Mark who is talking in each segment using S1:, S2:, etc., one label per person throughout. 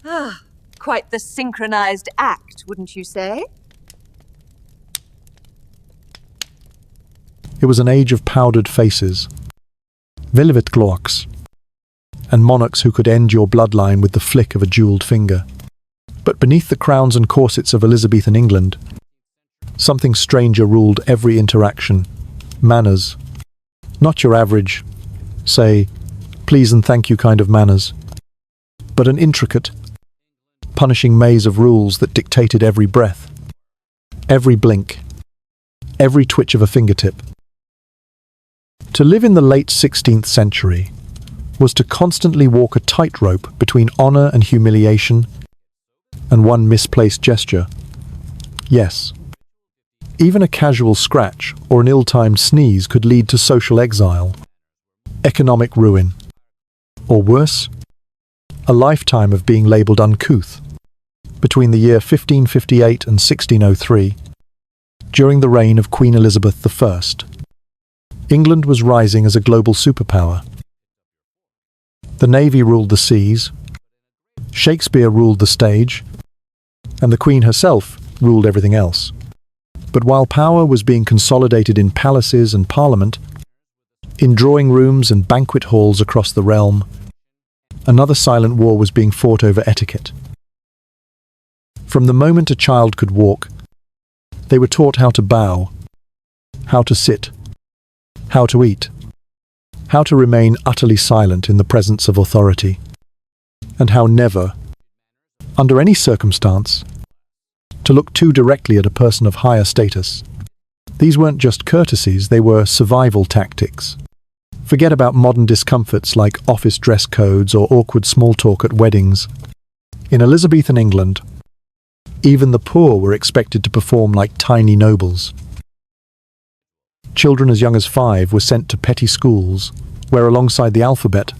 S1: Ah, quite the synchronized act, wouldn't you say?
S2: It was an age of powdered faces, velvet cloaks, and monarchs who could end your bloodline with the flick of a jeweled finger. But beneath the crowns and corsets of Elizabethan England, something stranger ruled every interaction. Manners. Not your average, say, please and thank you kind of manners, but an intricate, punishing maze of rules that dictated every breath, every blink, every twitch of a fingertip. To live in the late 16th century was to constantly walk a tightrope between honor and humiliation and one misplaced gesture. Yes, even a casual scratch or an ill-timed sneeze could lead to social exile, economic ruin, or worse, a lifetime of being labelled uncouth. Between the year 1558 and 1603, during the reign of Queen Elizabeth I, England was rising as a global superpower. The Navy ruled the seas, Shakespeare ruled the stage, and the Queen herself ruled everything else. But while power was being consolidated in palaces and parliament, in drawing rooms and banquet halls across the realm, another silent war was being fought over etiquette. From the moment a child could walk, they were taught how to bow, how to sit, how to eat, how to remain utterly silent in the presence of authority, and how never, under any circumstance, to look too directly at a person of higher status. These weren't just courtesies, they were survival tactics. Forget about modern discomforts like office dress codes or awkward small talk at weddings. In Elizabethan England, even the poor were expected to perform like tiny nobles. Children as young as 5 were sent to petty schools, where alongside the alphabet,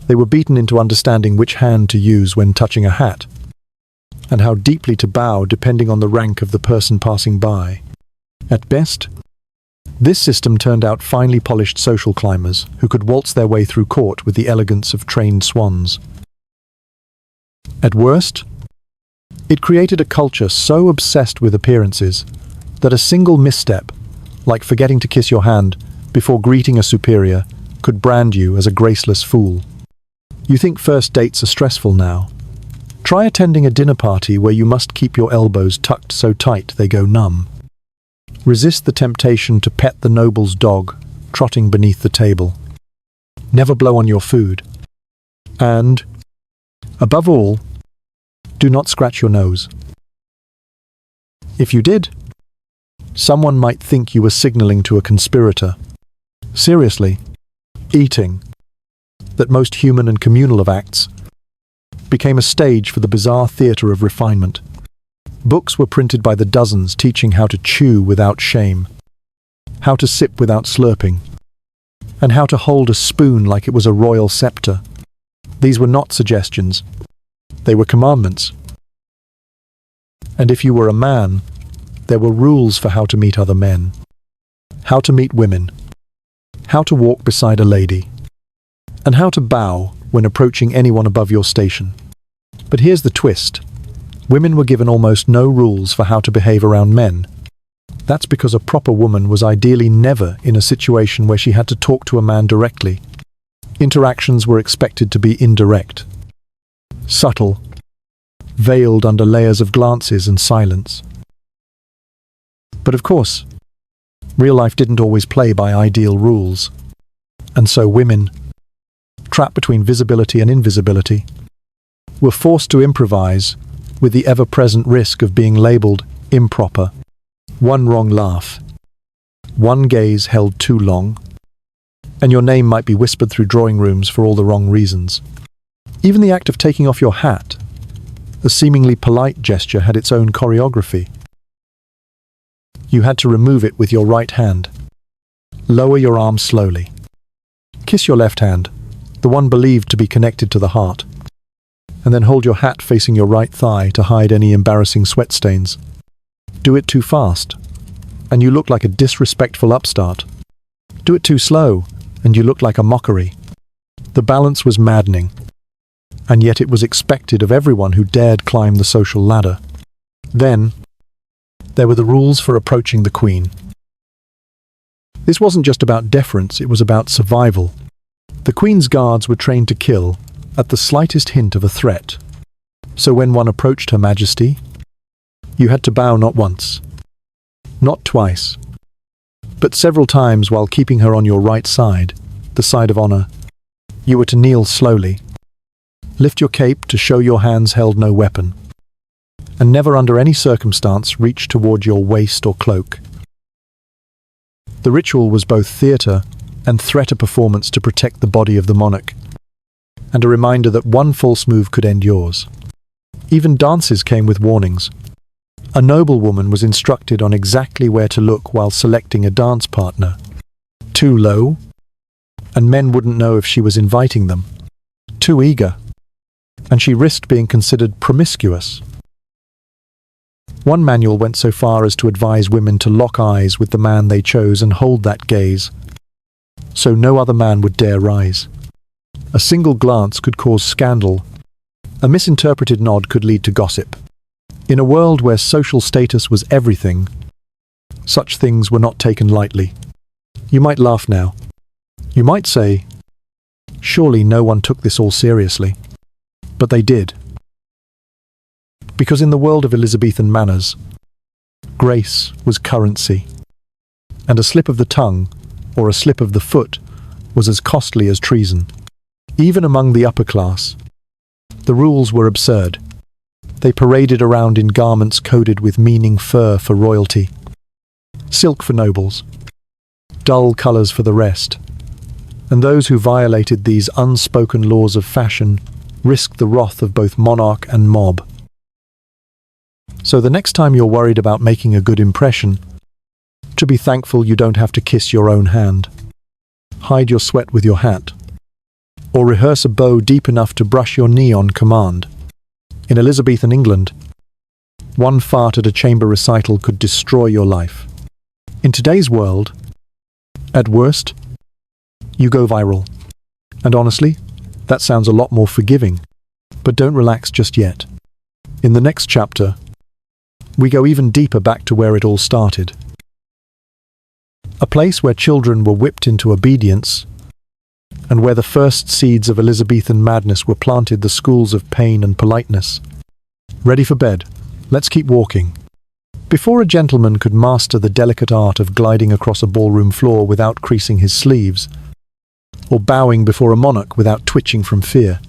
S2: they were beaten into understanding which hand to use when touching a hat, and how deeply to bow depending on the rank of the person passing by. At best, this system turned out finely polished social climbers who could waltz their way through court with the elegance of trained swans. At worst, it created a culture so obsessed with appearances that a single misstep, like forgetting to kiss your hand before greeting a superior, could brand you as a graceless fool. You think first dates are stressful now? Try attending a dinner party where you must keep your elbows tucked so tight they go numb. Resist the temptation to pet the noble's dog trotting beneath the table. Never blow on your food. And, above all, do not scratch your nose. If you did, someone might think you were signaling to a conspirator. Seriously, eating, that most human and communal of acts, became a stage for the bizarre theatre of refinement. Books were printed by the dozens teaching how to chew without shame, how to sip without slurping, and how to hold a spoon like it was a royal scepter. These were not suggestions. They were commandments. And if you were a man, there were rules for how to meet other men, how to meet women, how to walk beside a lady, and how to bow when approaching anyone above your station. But here's the twist. Women were given almost no rules for how to behave around men. That's because a proper woman was ideally never in a situation where she had to talk to a man directly. Interactions were expected to be indirect, subtle, veiled under layers of glances and silence. But of course, real life didn't always play by ideal rules. And so women, trapped between visibility and invisibility, were forced to improvise with the ever-present risk of being labelled improper. One wrong laugh, one gaze held too long, and your name might be whispered through drawing rooms for all the wrong reasons. Even the act of taking off your hat, a seemingly polite gesture, had its own choreography. You had to remove it with your right hand. Lower your arm slowly. Kiss your left hand, the one believed to be connected to the heart, and then hold your hat facing your right thigh to hide any embarrassing sweat stains. Do it too fast, and you look like a disrespectful upstart. Do it too slow, and you look like a mockery. The balance was maddening. and yet it was expected of everyone who dared climb the social ladder. Then, there were the rules for approaching the Queen. This wasn't just about deference, it was about survival. The Queen's guards were trained to kill at the slightest hint of a threat. So when one approached Her Majesty, you had to bow not once, not twice, but several times while keeping her on your right side, the side of honor. You were to kneel slowly, lift your cape to show your hands held no weapon, and never under any circumstance reach toward your waist or cloak. The ritual was both theatre and threat a performance to protect the body of the monarch, and a reminder that one false move could end yours. Even dances came with warnings. A noblewoman was instructed on exactly where to look while selecting a dance partner. Too low, and men wouldn't know if she was inviting them. Too eager, and she risked being considered promiscuous. One manual went so far as to advise women to lock eyes with the man they chose and hold that gaze, so no other man would dare rise. A single glance could cause scandal. A misinterpreted nod could lead to gossip. In a world where social status was everything, such things were not taken lightly. You might laugh now. You might say, surely no one took this all seriously. But they did. Because in the world of Elizabethan manners, grace was currency, and a slip of the tongue, or a slip of the foot, was as costly as treason. Even among the upper class, the rules were absurd. They paraded around in garments coded with meaning: fur for royalty, silk for nobles, dull colours for the rest, and those who violated these unspoken laws of fashion risked the wrath of both monarch and mob. So the next time you're worried about making a good impression, to be thankful you don't have to kiss your own hand, hide your sweat with your hat, or rehearse a bow deep enough to brush your knee on command. In Elizabethan England, one fart at a chamber recital could destroy your life. In today's world, at worst, you go viral. And honestly, that sounds a lot more forgiving. But don't relax just yet. In the next chapter, we go even deeper back to where it all started. A place where children were whipped into obedience, and where the first seeds of Elizabethan madness were planted, the schools of pain and politeness. Ready for bed? Let's keep walking. Before a gentleman could master the delicate art of gliding across a ballroom floor without creasing his sleeves, or bowing before a monarch without twitching from fear,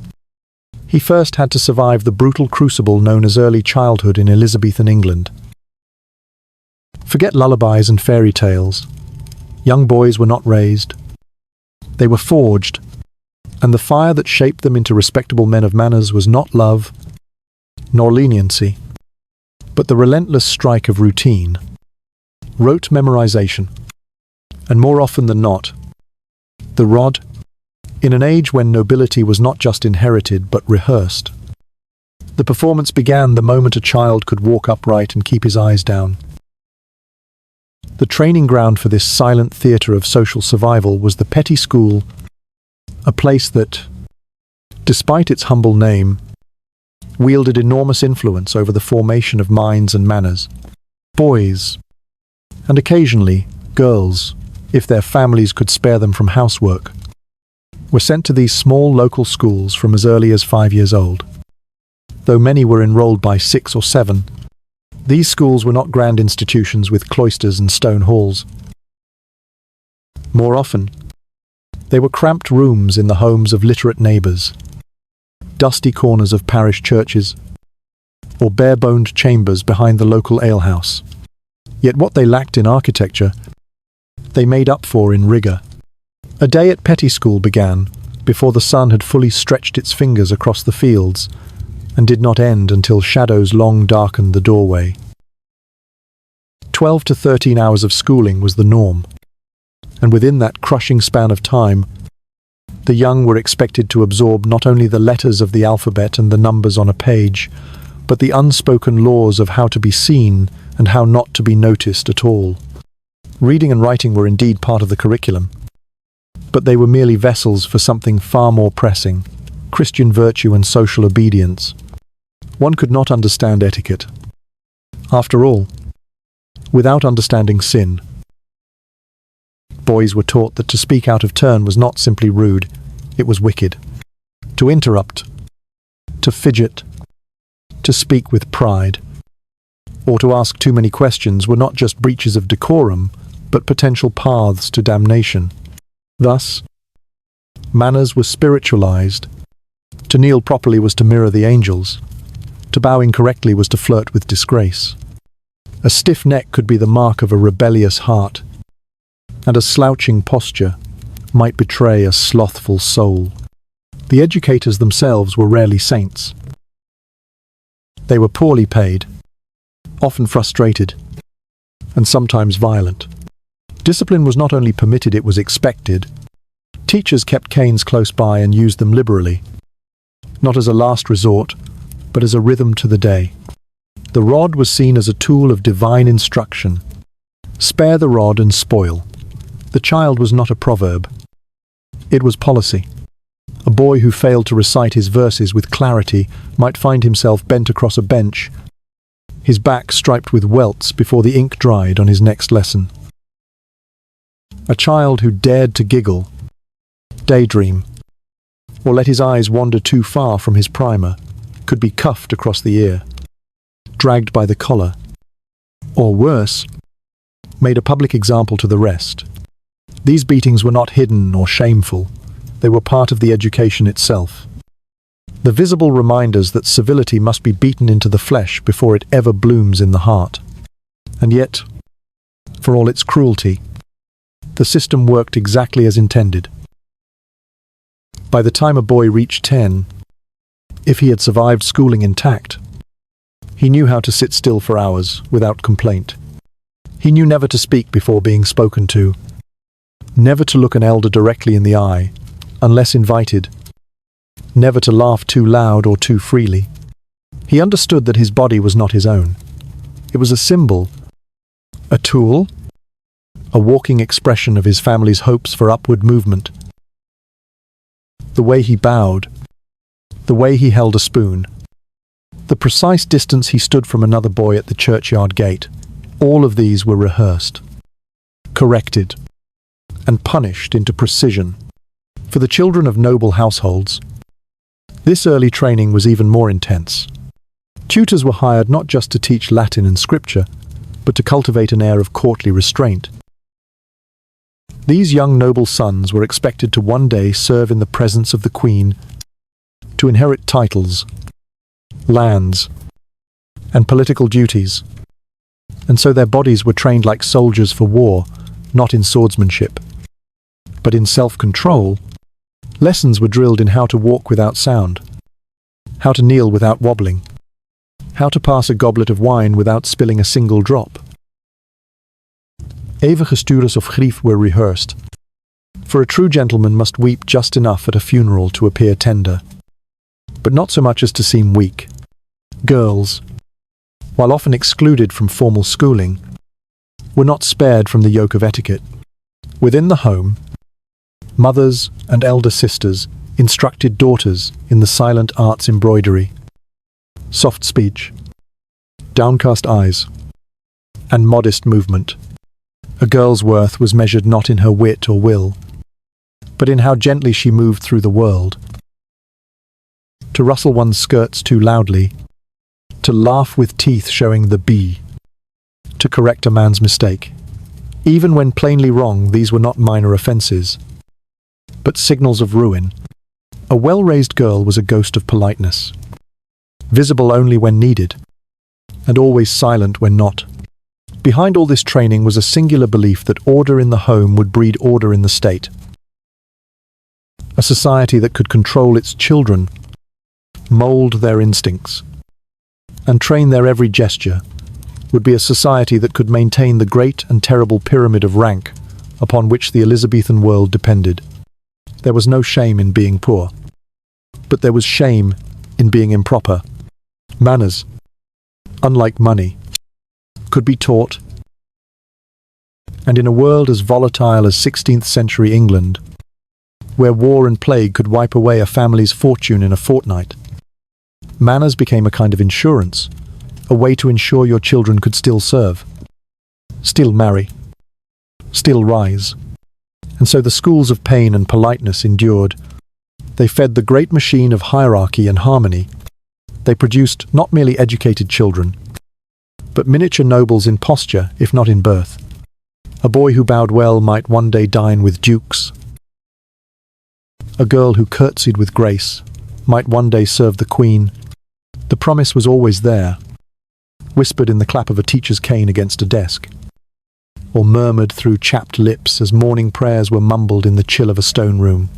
S2: he first had to survive the brutal crucible known as early childhood in Elizabethan England. Forget lullabies and fairy tales. Young boys were not raised. They were forged, and the fire that shaped them into respectable men of manners was not love, nor leniency, but the relentless strike of routine, rote memorization, and more often than not, the rod, in an age when nobility was not just inherited but rehearsed. The performance began the moment a child could walk upright and keep his eyes down. The training ground for this silent theatre of social survival was the petty school, a place that, despite its humble name, wielded enormous influence over the formation of minds and manners. Boys, and occasionally girls, if their families could spare them from housework, were sent to these small local schools from as early as 5 years old. Though many were enrolled by 6 or 7, these schools were not grand institutions with cloisters and stone halls. More often, they were cramped rooms in the homes of literate neighbours, dusty corners of parish churches, or bare-boned chambers behind the local alehouse. Yet what they lacked in architecture, they made up for in rigour. A day at petty school began before the sun had fully stretched its fingers across the fields, and did not end until shadows long darkened the doorway. 12 to 13 hours of schooling was the norm, and within that crushing span of time, the young were expected to absorb not only the letters of the alphabet and the numbers on a page, but the unspoken laws of how to be seen and how not to be noticed at all. Reading and writing were indeed part of the curriculum, but they were merely vessels for something far more pressing: Christian virtue and social obedience. One could not understand etiquette. After all, without understanding sin, boys were taught that to speak out of turn was not simply rude, it was wicked. To interrupt, to fidget, to speak with pride, or to ask too many questions were not just breaches of decorum, but potential paths to damnation. Thus, manners were spiritualized. To kneel properly was to mirror the angels. To bow incorrectly was to flirt with disgrace. A stiff neck could be the mark of a rebellious heart, and a slouching posture might betray a slothful soul. The educators themselves were rarely saints. They were poorly paid, often frustrated, and sometimes violent. Discipline was not only permitted, it was expected. Teachers kept canes close by and used them liberally, not as a last resort, but as a rhythm to the day. The rod was seen as a tool of divine instruction. Spare the rod and spoil. The child was not a proverb. It was policy. A boy who failed to recite his verses with clarity might find himself bent across a bench, his back striped with welts before the ink dried on his next lesson. A child who dared to giggle, daydream, or let his eyes wander too far from his primer could be cuffed across the ear, dragged by the collar, or worse, made a public example to the rest. These beatings were not hidden or shameful. They were part of the education itself. The visible reminders that civility must be beaten into the flesh before it ever blooms in the heart. And yet, for all its cruelty, the system worked exactly as intended. By the time a boy reached 10, if he had survived schooling intact, he knew how to sit still for hours without complaint. He knew never to speak before being spoken to, never to look an elder directly in the eye, unless invited, never to laugh too loud or too freely. He understood that his body was not his own. It was a symbol, a tool, a walking expression of his family's hopes for upward movement. The way he bowed, the way he held a spoon, the precise distance he stood from another boy at the churchyard gate, all of these were rehearsed, corrected, and punished into precision. For the children of noble households, this early training was even more intense. Tutors were hired not just to teach Latin and scripture, but to cultivate an air of courtly restraint. These young noble sons were expected to one day serve in the presence of the Queen, to inherit titles, lands, and political duties, and so their bodies were trained like soldiers for war, not in swordsmanship, but in self-control. Lessons were drilled in how to walk without sound, how to kneel without wobbling, how to pass a goblet of wine without spilling a single drop. Eeuwige stures of grief were rehearsed, for a true gentleman must weep just enough at a funeral to appear tender, but not so much as to seem weak. Girls, while often excluded from formal schooling, were not spared from the yoke of etiquette. Within the home, mothers and elder sisters instructed daughters in the silent arts embroidery, soft speech, downcast eyes, and modest movement. A girl's worth was measured not in her wit or will, but in how gently she moved through the world. To rustle one's skirts too loudly, to laugh with teeth showing the B, to correct a man's mistake. Even when plainly wrong, these were not minor offences, but signals of ruin. A well-raised girl was a ghost of politeness, visible only when needed, and always silent when not. Behind all this training was a singular belief that order in the home would breed order in the state. A society that could control its children, mould their instincts, and train their every gesture would be a society that could maintain the great and terrible pyramid of rank upon which the Elizabethan world depended. There was no shame in being poor, but there was shame in being improper. Manners, unlike money, could be taught, and in a world as volatile as 16th century England, where war and plague could wipe away a family's fortune in a fortnight. Manners became a kind of insurance, a way to ensure your children could still serve, still marry, still rise. And so the schools of pain and politeness endured. They fed the great machine of hierarchy and harmony. They produced not merely educated children, but miniature nobles in posture, if not in birth. A boy who bowed well might one day dine with dukes. A girl who curtsied with grace might one day serve the queen. The promise was always there, whispered in the clap of a teacher's cane against a desk, or murmured through chapped lips as morning prayers were mumbled in the chill of a stone room.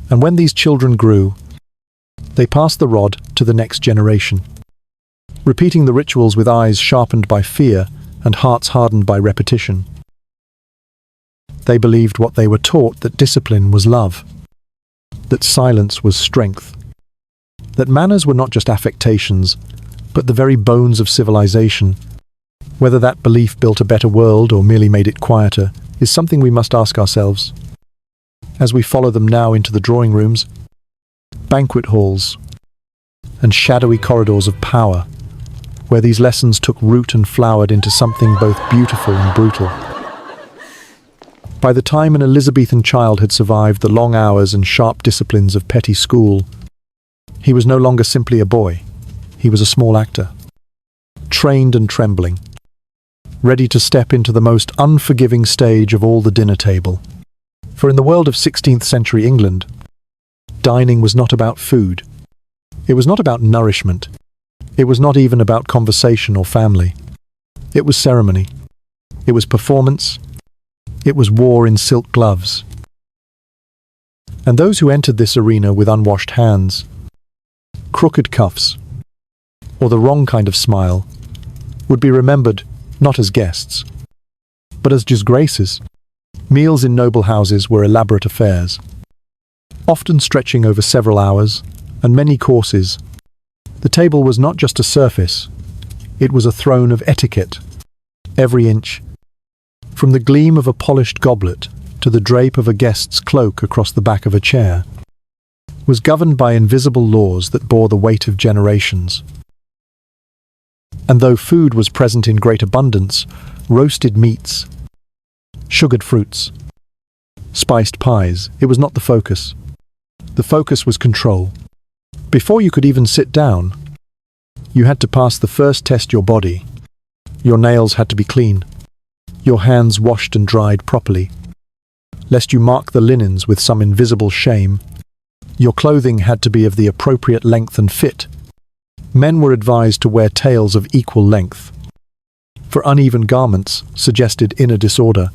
S2: And when these children grew, they passed the rod to the next generation, repeating the rituals with eyes sharpened by fear and hearts hardened by repetition. They believed what they were taught, that discipline was love, that silence was strength, that manners were not just affectations, but the very bones of civilization. Whether that belief built a better world or merely made it quieter is something we must ask ourselves. As we follow them now into the drawing rooms, banquet halls, and shadowy corridors of power, where these lessons took root and flowered into something both beautiful and brutal. By the time an Elizabethan child had survived the long hours and sharp disciplines of petty school, he was no longer simply a boy. He was a small actor, trained and trembling, ready to step into the most unforgiving stage of all, the dinner table. For in the world of 16th century England, dining was not about food. It was not about nourishment. It was not even about conversation or family. It was ceremony. It was performance. It was war in silk gloves. And those who entered this arena with unwashed hands, crooked cuffs, or the wrong kind of smile, would be remembered not as guests, but as disgraces. Meals in noble houses were elaborate affairs, often stretching over several hours and many courses. The table was not just a surface, it was a throne of etiquette. Every inch, from the gleam of a polished goblet to the drape of a guest's cloak across the back of a chair, was governed by invisible laws that bore the weight of generations. And though food was present in great abundance, roasted meats, sugared fruits, spiced pies, it was not the focus. The focus was control. Before you could even sit down, you had to pass the first test: your body. Your nails had to be clean, your hands washed and dried properly, lest you mark the linens with some invisible shame. Your clothing had to be of the appropriate length and fit. Men were advised to wear tails of equal length, for uneven garments suggested inner disorder.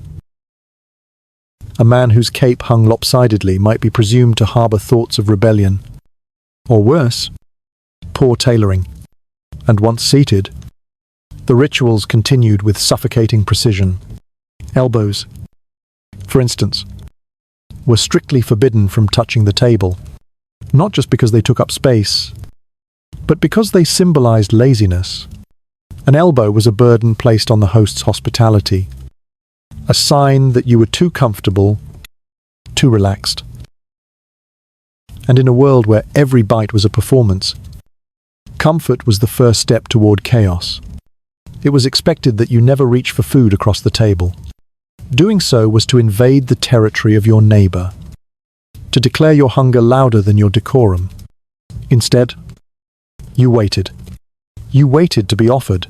S2: A man whose cape hung lopsidedly might be presumed to harbour thoughts of rebellion, or worse, poor tailoring. And once seated, the rituals continued with suffocating precision. Elbows, for instance, were strictly forbidden from touching the table, not just because they took up space, but because they symbolized laziness. An elbow was a burden placed on the host's hospitality, a sign that you were too comfortable, too relaxed. And in a world where every bite was a performance, comfort was the first step toward chaos. It was expected that you never reach for food across the table. Doing so was to invade the territory of your neighbor, to declare your hunger louder than your decorum. Instead, you waited. You waited to be offered.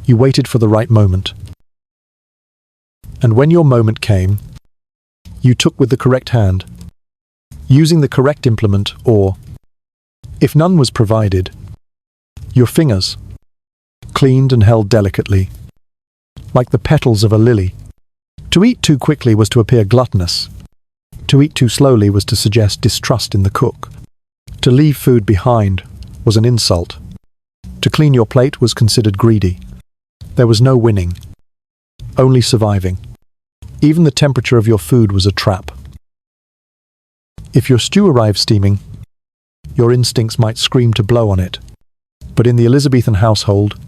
S2: You waited for the right moment. And when your moment came, you took with the correct hand, using the correct implement, or, if none was provided, your fingers, cleaned and held delicately, like the petals of a lily. To eat too quickly was to appear gluttonous. To eat too slowly was to suggest distrust in the cook. To leave food behind was an insult. To clean your plate was considered greedy. There was no winning, only surviving. Even the temperature of your food was a trap. If your stew arrived steaming, your instincts might scream to blow on it. But in the Elizabethan household,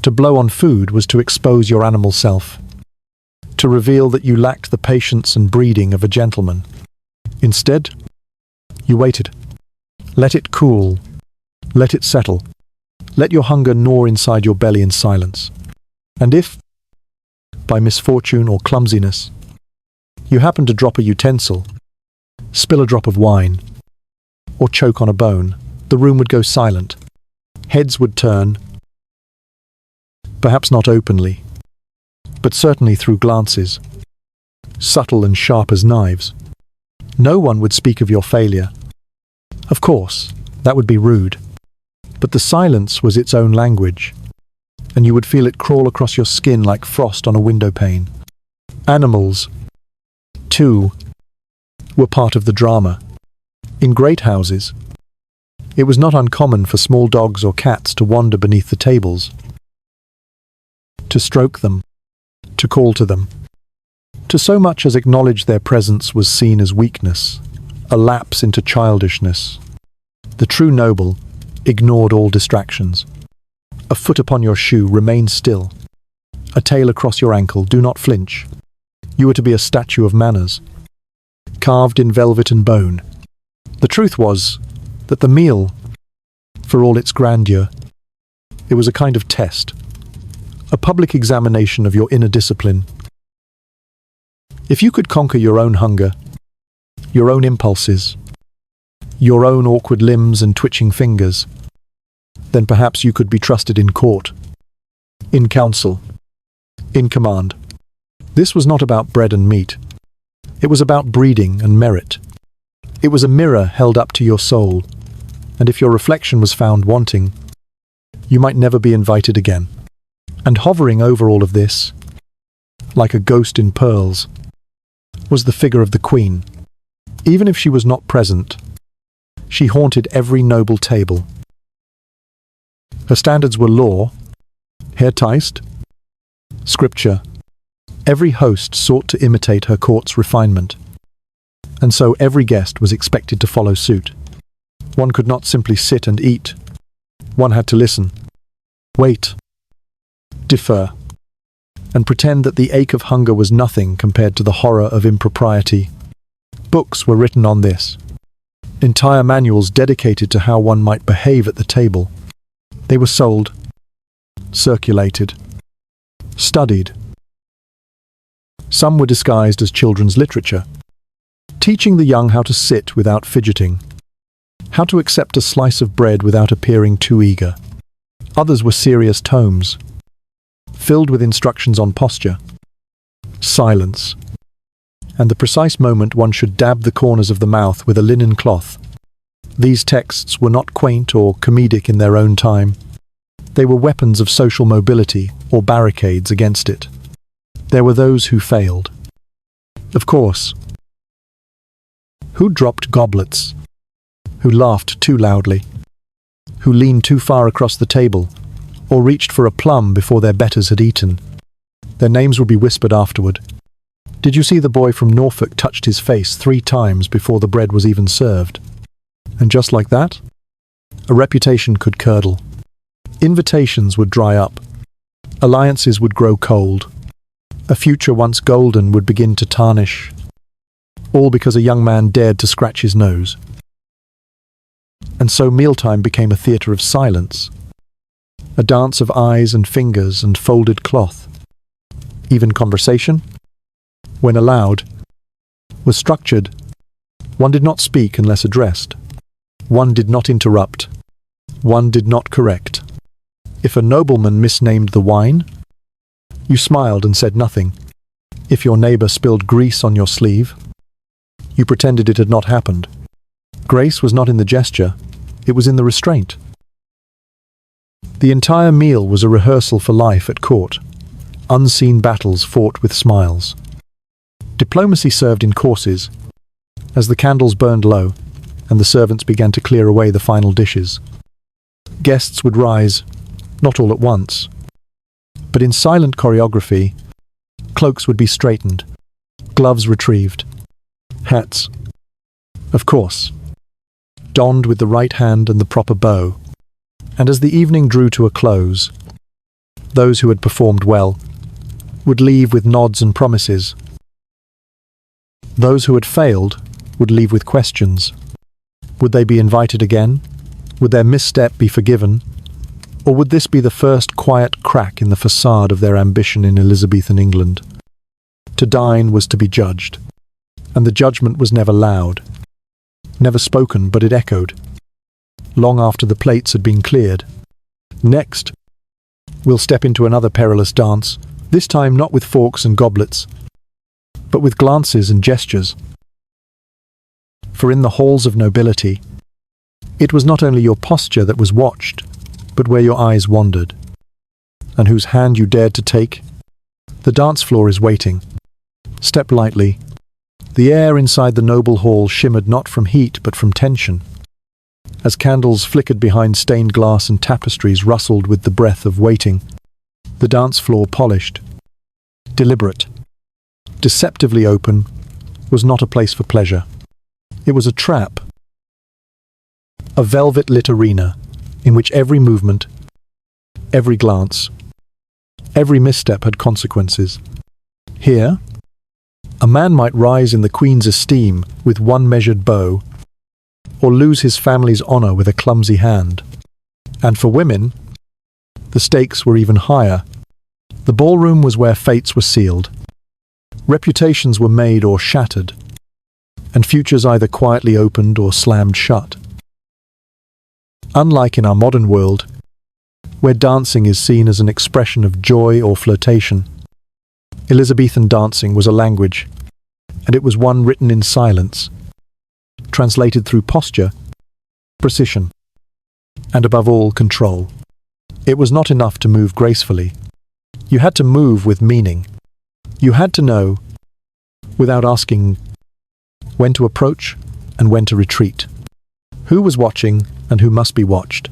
S2: to blow on food was to expose your animal self, to reveal that you lacked the patience and breeding of a gentleman. Instead, you waited. Let it cool. Let it settle. Let your hunger gnaw inside your belly in silence. And if, by misfortune or clumsiness, you happen to drop a utensil, spill a drop of wine, or choke on a bone, the room would go silent. Heads would turn, perhaps not openly, but certainly through glances, subtle and sharp as knives. No one would speak of your failure. Of course, that would be rude, but the silence was its own language, and you would feel it crawl across your skin like frost on a window pane. Animals, too, were part of the drama. In great houses, it was not uncommon for small dogs or cats to wander beneath the tables, to stroke them, to call to them. To so much as acknowledge their presence was seen as weakness, a lapse into childishness. The true noble ignored all distractions. A foot upon your shoe, remain still. A tail across your ankle, do not flinch. You were to be a statue of manners, carved in velvet and bone. The truth was that the meal, for all its grandeur, it was a kind of test, a public examination of your inner discipline. If you could conquer your own hunger, your own impulses, your own awkward limbs and twitching fingers, then perhaps you could be trusted in court, in council, in command. This was not about bread and meat. It was about breeding and merit. It was a mirror held up to your soul, and if your reflection was found wanting, you might never be invited again. And hovering over all of this, like a ghost in pearls, was the figure of the Queen. Even if she was not present, she haunted every noble table. Her standards were law, Herteist, scripture. Every host sought to imitate her court's refinement, and so every guest was expected to follow suit. One could not simply sit and eat. One had to listen, wait, defer, and pretend that the ache of hunger was nothing compared to the horror of impropriety. Books were written on this, entire manuals dedicated to how one might behave at the table. They were sold, circulated, studied. Some were disguised as children's literature, teaching the young how to sit without fidgeting, how to accept a slice of bread without appearing too eager. Others were serious tomes, filled with instructions on posture, silence, and the precise moment one should dab the corners of the mouth with a linen cloth. These texts were not quaint or comedic in their own time. They were weapons of social mobility or barricades against it. There were those who failed. Of course. Who dropped goblets? Who laughed too loudly? Who leaned too far across the table, or reached for a plum before their betters had eaten? Their names would be whispered afterward. Did you see the boy from Norfolk touched his face 3 times before the bread was even served? And just like that, a reputation could curdle. Invitations would dry up. Alliances would grow cold. A future once golden would begin to tarnish. All because a young man dared to scratch his nose. And so mealtime became a theatre of silence, a dance of eyes and fingers and folded cloth. Even conversation, when allowed, was structured. One did not speak unless addressed. One did not interrupt. One did not correct. If a nobleman misnamed the wine, you smiled and said nothing. If your neighbor spilled grease on your sleeve, you pretended it had not happened. Grace was not in the gesture, it was in the restraint. The entire meal was a rehearsal for life at court, unseen battles fought with smiles. Diplomacy served in courses, as the candles burned low and the servants began to clear away the final dishes. Guests would rise, not all at once, but in silent choreography. Cloaks would be straightened, gloves retrieved, hats, of course, donned with the right hand and the proper bow. And as the evening drew to a close, those who had performed well would leave with nods and promises. Those who had failed would leave with questions. Would they be invited again? Would their misstep be forgiven? Or would this be the first quiet crack in the facade of their ambition in Elizabethan England? To dine was to be judged, and the judgment was never loud, never spoken, but it echoed, long after the plates had been cleared. Next, we'll step into another perilous dance, this time not with forks and goblets, but with glances and gestures. For in the halls of nobility, it was not only your posture that was watched, but where your eyes wandered, and whose hand you dared to take. The dance floor is waiting. Step lightly. The air inside the noble hall shimmered not from heat but from tension, as candles flickered behind stained glass and tapestries rustled with the breath of waiting. The dance floor, polished, deliberate, deceptively open, was not a place for pleasure. It was a trap, a velvet-lit arena in which every movement, every glance, every misstep had consequences. Here, a man might rise in the Queen's esteem with one measured bow, or lose his family's honor with a clumsy hand. And for women, the stakes were even higher. The ballroom was where fates were sealed. Reputations were made or shattered, and futures either quietly opened or slammed shut. Unlike in our modern world, where dancing is seen as an expression of joy or flirtation, Elizabethan dancing was a language, and it was one written in silence, translated through posture, precision, and above all, control. It was not enough to move gracefully. You had to move with meaning. You had to know, without asking, when to approach and when to retreat, who was watching and who must be watched.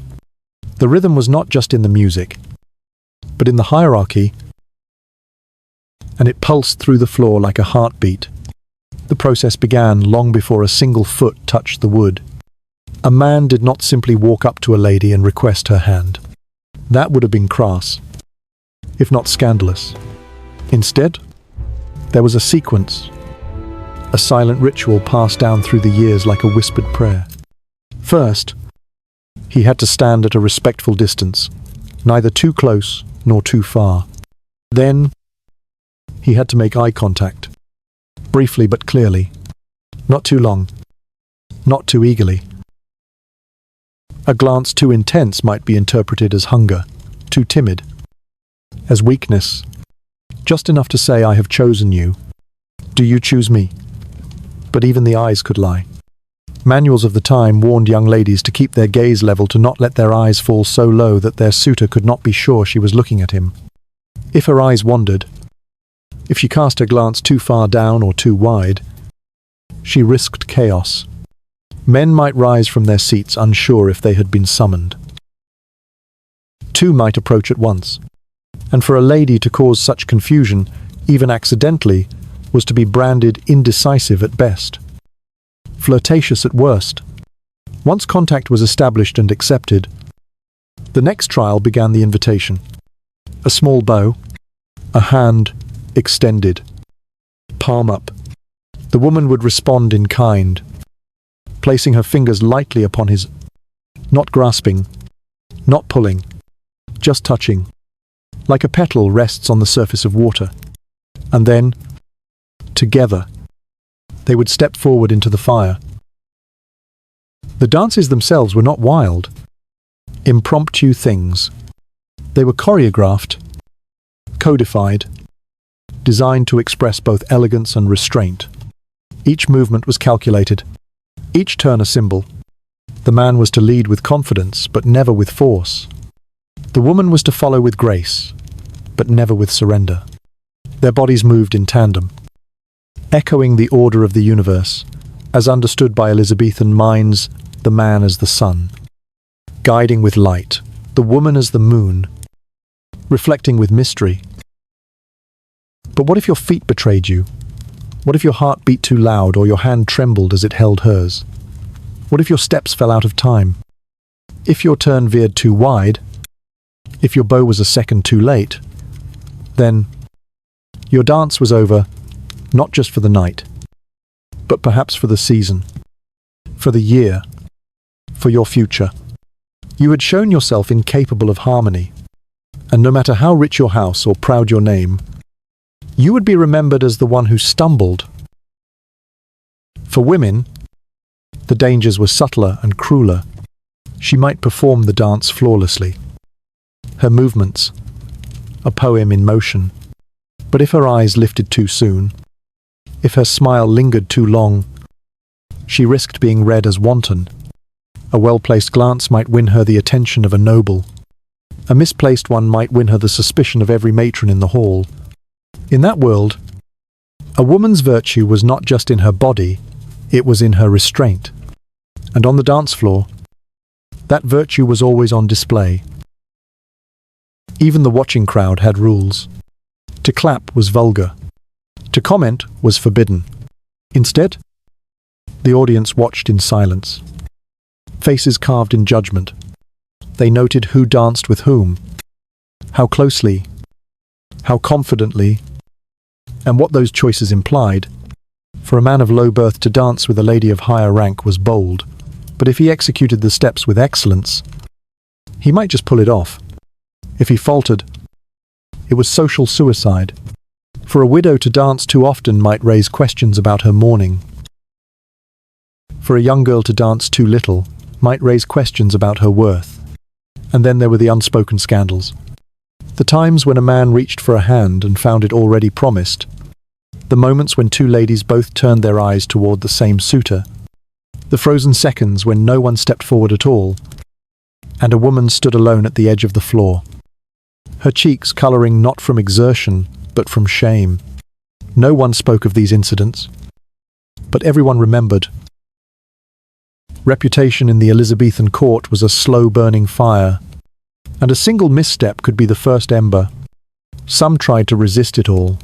S2: The rhythm was not just in the music, but in the hierarchy, and it pulsed through the floor like a heartbeat. The process began long before a single foot touched the wood. A man did not simply walk up to a lady and request her hand. That would have been crass, if not scandalous. Instead, there was a sequence, a silent ritual passed down through the years like a whispered prayer. First, he had to stand at a respectful distance, neither too close nor too far. Then, he had to make eye contact, briefly but clearly, not too long, not too eagerly. A glance too intense might be interpreted as hunger, too timid, as weakness, just enough to say, "I have chosen you. Do you choose me?" But even the eyes could lie. Manuals of the time warned young ladies to keep their gaze level, to not let their eyes fall so low that their suitor could not be sure she was looking at him. If her eyes wandered, if she cast her glance too far down or too wide, she risked chaos. Men might rise from their seats unsure if they had been summoned. Two might approach at once, and for a lady to cause such confusion, even accidentally, was to be branded indecisive at best, flirtatious at worst. Once contact was established and accepted, the next trial began. The invitation. A small bow, a hand extended, palm up. The woman would respond in kind, placing her fingers lightly upon his, not grasping, not pulling, just touching, like a petal rests on the surface of water. And then, together, they would step forward into the fire. The dances themselves were not wild, impromptu things. They were choreographed, codified, designed to express both elegance and restraint. Each movement was calculated, each turn a symbol. The man was to lead with confidence, but never with force. The woman was to follow with grace, but never with surrender. Their bodies moved in tandem, echoing the order of the universe, as understood by Elizabethan minds, the man as the sun, guiding with light, the woman as the moon, reflecting with mystery. But what if your feet betrayed you? What if your heart beat too loud or your hand trembled as it held hers? What if your steps fell out of time? If your turn veered too wide? If your bow was a second too late? Then your dance was over, not just for the night, but perhaps for the season, for the year, for your future. You had shown yourself incapable of harmony, and no matter how rich your house or proud your name, you would be remembered as the one who stumbled. For women, the dangers were subtler and crueler. She might perform the dance flawlessly. Her movements, a poem in motion. But if her eyes lifted too soon, if her smile lingered too long, she risked being read as wanton. A well-placed glance might win her the attention of a noble. A misplaced one might win her the suspicion of every matron in the hall. In that world, a woman's virtue was not just in her body, it was in her restraint. And on the dance floor, that virtue was always on display. Even the watching crowd had rules. To clap was vulgar. To comment was forbidden. Instead, the audience watched in silence. Faces carved in judgment. They noted who danced with whom, how closely, how confidently, and what those choices implied. For a man of low birth to dance with a lady of higher rank was bold, but if he executed the steps with excellence, he might just pull it off. If he faltered, it was social suicide. For a widow to dance too often might raise questions about her mourning. For a young girl to dance too little might raise questions about her worth. And then there were the unspoken scandals. The times when a man reached for a hand and found it already promised. The moments when two ladies both turned their eyes toward the same suitor. The frozen seconds when no one stepped forward at all, and a woman stood alone at the edge of the floor. Her cheeks colouring not from exertion, but from shame. No one spoke of these incidents, but everyone remembered. Reputation in the Elizabethan court was a slow-burning fire, and a single misstep could be the first ember. Some tried to resist it all.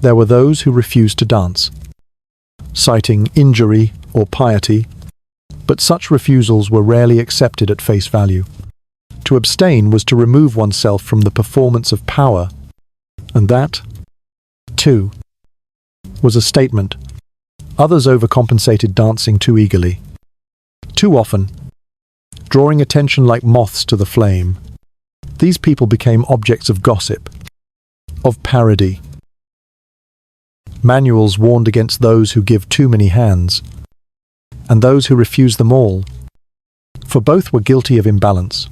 S2: There were those who refused to dance, citing injury or piety, but such refusals were rarely accepted at face value. To abstain was to remove oneself from the performance of power, and that, too, was a statement. Others overcompensated dancing too eagerly. Too often, drawing attention like moths to the flame. These people became objects of gossip, of parody. Manuals warned against those who give too many hands, and those who refuse them all, for both were guilty of imbalance.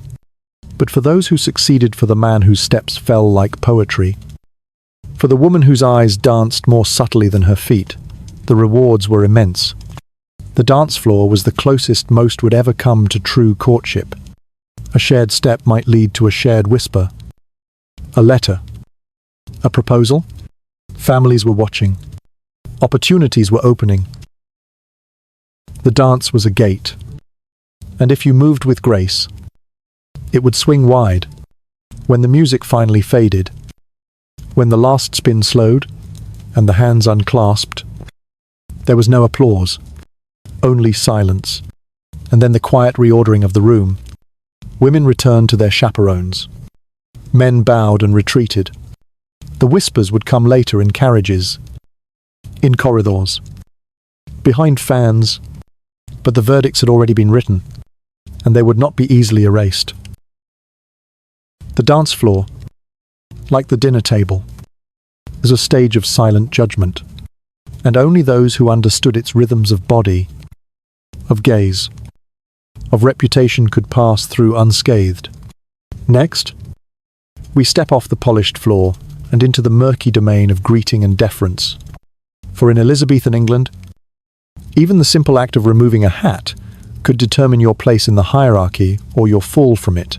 S2: But for those who succeeded, for the man whose steps fell like poetry, for the woman whose eyes danced more subtly than her feet, the rewards were immense. The dance floor was the closest most would ever come to true courtship. A shared step might lead to a shared whisper, a letter, a proposal. Families were watching. Opportunities were opening. The dance was a gate, and if you moved with grace, it would swing wide. When the music finally faded, when the last spin slowed, and the hands unclasped, there was no applause, only silence, and then the quiet reordering of the room. Women returned to their chaperones. Men bowed and retreated. The whispers would come later in carriages, in corridors, behind fans, but the verdicts had already been written, and they would not be easily erased. The dance floor, like the dinner table, is a stage of silent judgment, and only those who understood its rhythms of body, of gaze, of reputation could pass through unscathed. Next, we step off the polished floor and into the murky domain of greeting and deference. For in Elizabethan England, even the simple act of removing a hat could determine your place in the hierarchy or your fall from it.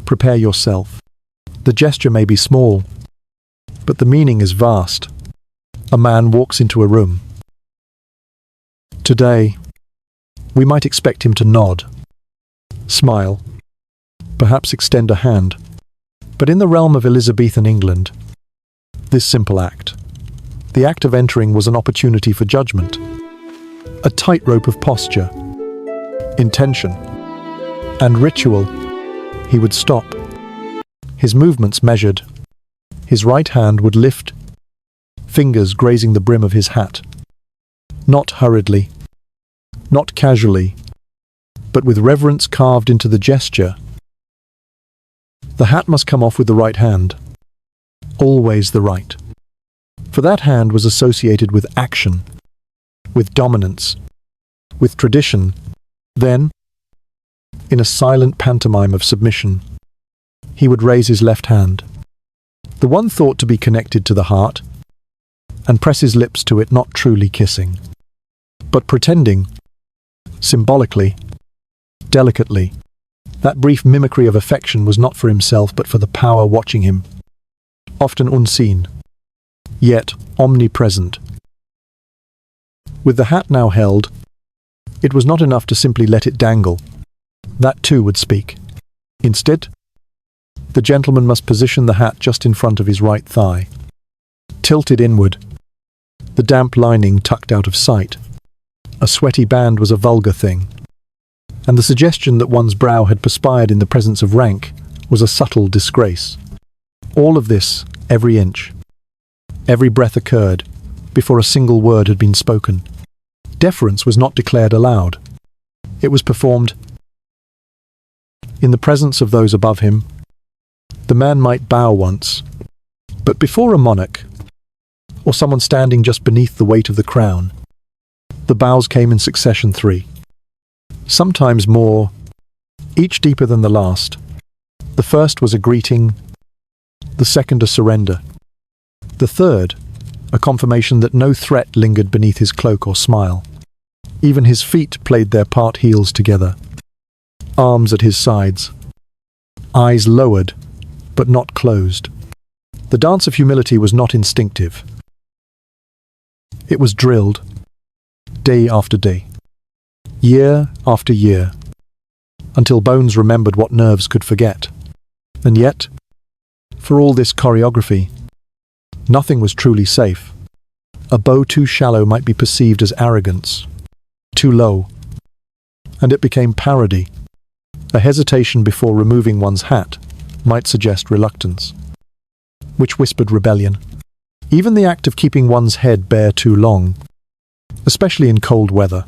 S2: Prepare yourself. The gesture may be small, but the meaning is vast. A man walks into a room. Today, we might expect him to nod, smile, perhaps extend a hand. But in the realm of Elizabethan England, this simple act, the act of entering, was an opportunity for judgment, a tightrope of posture, intention, and ritual. He would stop, his movements measured. His right hand would lift, fingers grazing the brim of his hat. Not hurriedly, not casually, but with reverence carved into the gesture. The hat must come off with the right hand. Always the right. For that hand was associated with action, with dominance, with tradition. Then, in a silent pantomime of submission, he would raise his left hand, the one thought to be connected to the heart, and press his lips to it, not truly kissing, but pretending, symbolically, delicately. That brief mimicry of affection was not for himself, but for the power watching him, often unseen, yet omnipresent. With the hat now held, it was not enough to simply let it dangle. That too would speak. Instead, the gentleman must position the hat just in front of his right thigh, tilted inward, the damp lining tucked out of sight. A sweaty band was a vulgar thing, and the suggestion that one's brow had perspired in the presence of rank was a subtle disgrace. All of this, every inch, every breath occurred before a single word had been spoken. Deference was not declared aloud. It was performed in the presence of those above him. The man might bow once, but before a monarch, or someone standing just beneath the weight of the crown, the bows came in succession, 3. Sometimes more, each deeper than the last. The first was a greeting, the second a surrender, the third a confirmation that no threat lingered beneath his cloak or smile. Even his feet played their part, heels together, arms at his sides, eyes lowered but not closed. The dance of humility was not instinctive. It was drilled, day after day, year after year, until bones remembered what nerves could forget. And yet, for all this choreography, nothing was truly safe. A bow too shallow might be perceived as arrogance, too low, and it became parody. A hesitation before removing one's hat might suggest reluctance, which whispered rebellion. Even the act of keeping one's head bare too long, especially in cold weather,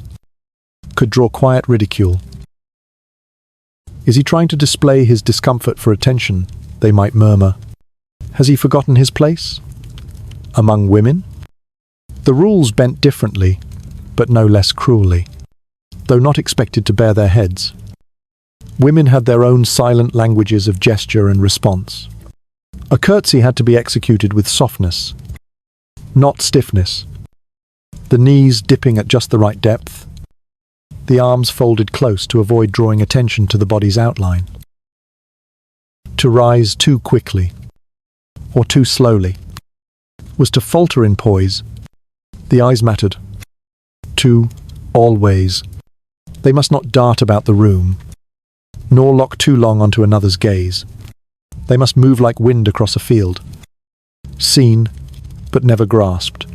S2: could draw quiet ridicule. Is he trying to display his discomfort for attention? They might murmur. Has he forgotten his place? Among women? The rules bent differently, but no less cruelly, though not expected to bare their heads. Women had their own silent languages of gesture and response. A curtsy had to be executed with softness, not stiffness. The knees dipping at just the right depth, the arms folded close to avoid drawing attention to the body's outline. To rise too quickly, or too slowly, was to falter in poise. The eyes mattered. Too, always. They must not dart about the room, nor lock too long onto another's gaze. They must move like wind across a field, seen, but never grasped.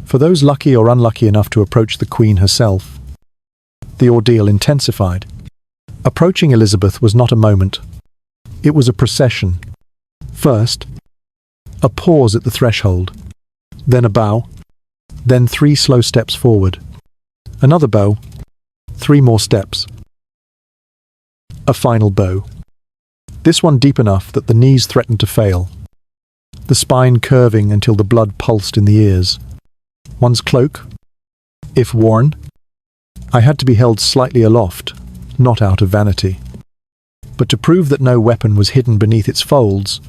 S2: For those lucky or unlucky enough to approach the Queen herself, the ordeal intensified. Approaching Elizabeth was not a moment. It was a procession. First, a pause at the threshold, then a bow, then 3 slow steps forward. Another bow, 3 more steps. A final bow. This one deep enough that the knees threatened to fail, the spine curving until the blood pulsed in the ears. One's cloak, if worn, I had to be held slightly aloft, not out of vanity, but to prove that no weapon was hidden beneath its folds.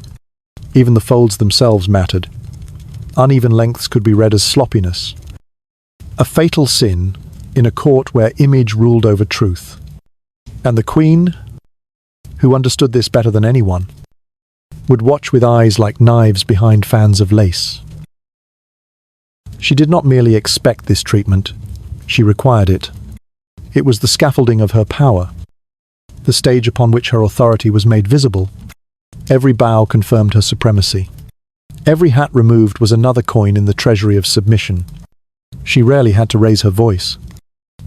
S2: Even the folds themselves mattered. Uneven lengths could be read as sloppiness. A fatal sin in a court where image ruled over truth. And the Queen, who understood this better than anyone, would watch with eyes like knives behind fans of lace. She did not merely expect this treatment, she required it. It was the scaffolding of her power, the stage upon which her authority was made visible. Every bow confirmed her supremacy. Every hat removed was another coin in the treasury of submission. She rarely had to raise her voice.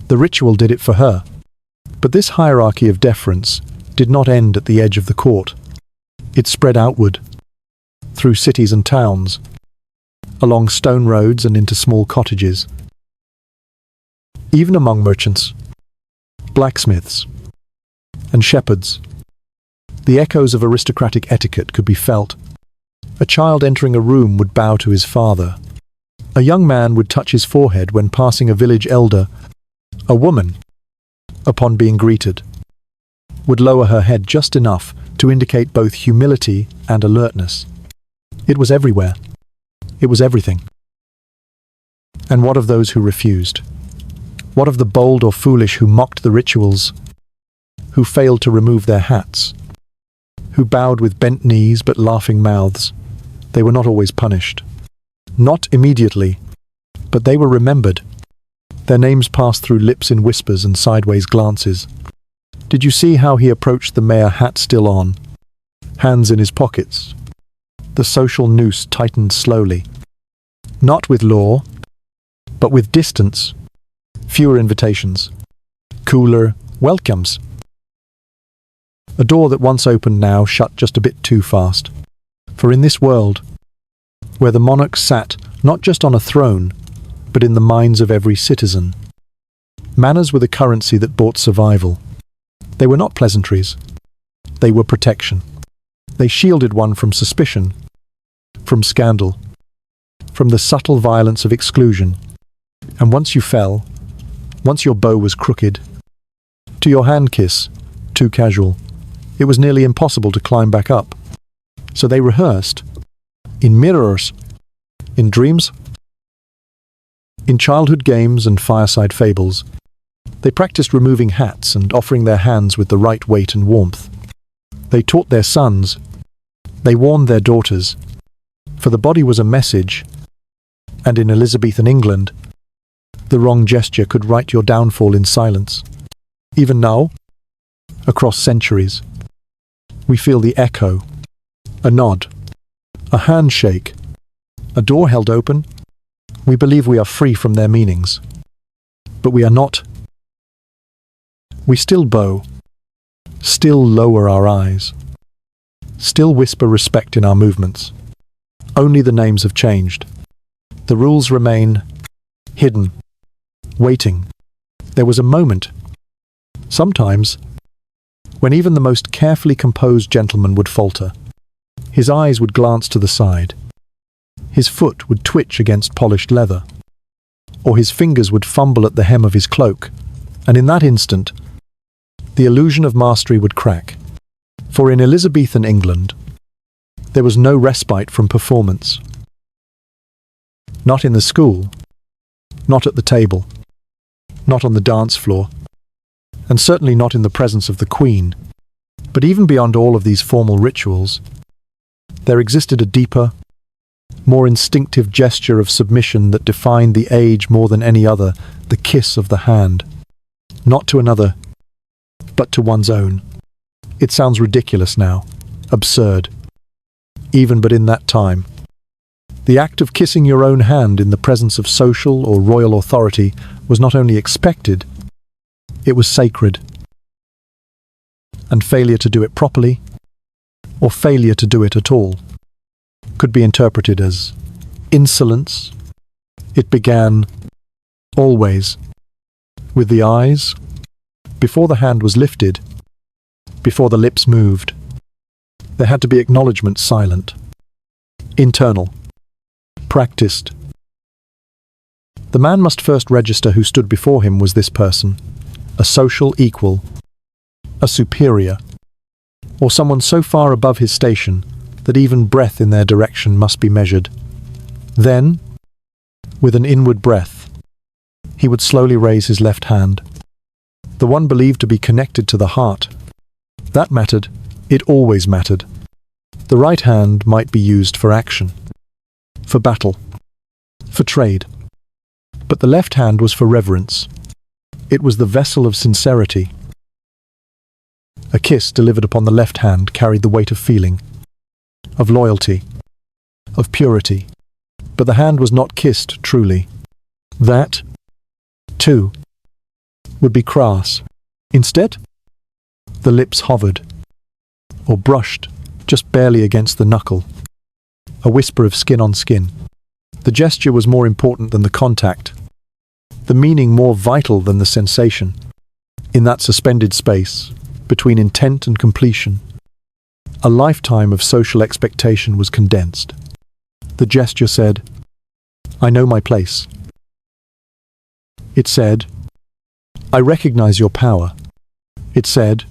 S2: The ritual did it for her. But this hierarchy of deference did not end at the edge of the court. It spread outward, through cities and towns, along stone roads and into small cottages. even among merchants, blacksmiths, and shepherds. The echoes of aristocratic etiquette could be felt. A child entering a room would bow to his father. A young man would touch his forehead when passing a village elder. A woman, upon being greeted, would lower her head just enough to indicate both humility and alertness. It was everywhere. It was everything. And what of those who refused? What of the bold or foolish who mocked the rituals, who failed to remove their hats, who bowed with bent knees but laughing mouths? They were not always punished. Not immediately, but they were remembered. Their names passed through lips in whispers and sideways glances. Did you see how he approached the mayor, hat still on, hands in his pockets? The social noose tightened slowly. Not with law, but with distance. Fewer invitations. Cooler welcomes. A door that once opened now shut just a bit too fast. For in this world, where the monarch sat not just on a throne, but in the minds of every citizen, manners were the currency that bought survival. They were not pleasantries. They were protection. They shielded one from suspicion, from scandal, from the subtle violence of exclusion. And once you fell, once your bow was crooked, to your hand kiss, too casual, it was nearly impossible to climb back up. So they rehearsed, in mirrors, in dreams, in childhood games and fireside fables. They practiced removing hats and offering their hands with the right weight and warmth. They taught their sons. They warned their daughters. For the body was a message, and in Elizabethan England, the wrong gesture could write your downfall in silence. Even now, across centuries, we feel the echo, a nod, a handshake, a door held open. We believe we are free from their meanings, but we are not. We still bow, still lower our eyes, still whisper respect in our movements. Only the names have changed. The rules remain hidden, waiting. There was a moment, sometimes, when even the most carefully composed gentleman would falter. His eyes would glance to the side. His foot would twitch against polished leather, or his fingers would fumble at the hem of his cloak, and in that instant, the illusion of mastery would crack. For in Elizabethan England, there was no respite from performance. Not in the school, not at the table, not on the dance floor, and certainly not in the presence of the Queen. But even beyond all of these formal rituals, there existed a deeper, more instinctive gesture of submission that defined the age more than any other, the kiss of the hand. Not to another, but to one's own. It sounds ridiculous now, absurd. Even but in that time, the act of kissing your own hand in the presence of social or royal authority was not only expected, it was sacred. And failure to do it properly, or failure to do it at all, could be interpreted as insolence. It began, always, with the eyes, before the hand was lifted, before the lips moved. There had to be acknowledgement silent, internal, practiced. The man must first register who stood before him was this person, a social equal, a superior, or someone so far above his station that even breath in their direction must be measured. Then, with an inward breath, he would slowly raise his left hand, the one believed to be connected to the heart. That mattered. It always mattered. The right hand might be used for action, for battle, for trade. But the left hand was for reverence. It was the vessel of sincerity. A kiss delivered upon the left hand carried the weight of feeling, of loyalty, of purity. But the hand was not kissed truly. That, too, would be crass. Instead, the lips hovered, or brushed just barely against the knuckle, a whisper of skin on skin. The gesture was more important than the contact. the meaning more vital than the sensation. In that suspended space, between intent and completion, a lifetime of social expectation was condensed. The gesture said, "I know my place." It said, "I recognize your power." It said,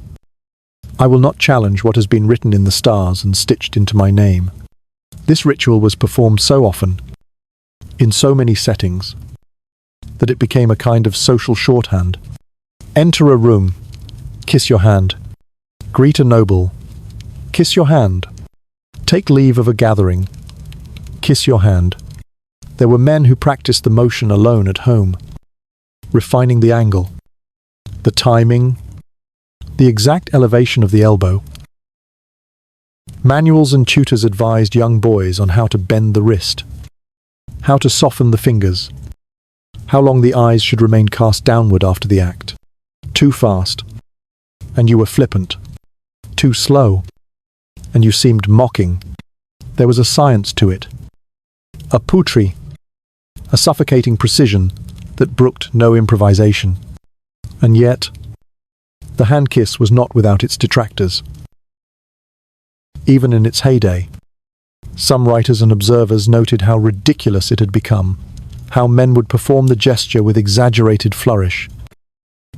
S2: "I will not challenge what has been written in the stars and stitched into my name." This ritual was performed so often, in so many settings, that it became a kind of social shorthand. Enter a room, kiss your hand. Greet a noble, kiss your hand. Take leave of a gathering, kiss your hand. There were men who practiced the motion alone at home, refining the angle, the timing, the exact elevation of the elbow. Manuals and tutors advised young boys on how to bend the wrist, how to soften the fingers, how long the eyes should remain cast downward after the act. Too fast, and you were flippant. Too slow, and you seemed mocking. There was a science to it, a poetry, a suffocating precision that brooked no improvisation. And yet, the hand kiss was not without its detractors. Even in its heyday, some writers and observers noted how ridiculous it had become, how men would perform the gesture with exaggerated flourish,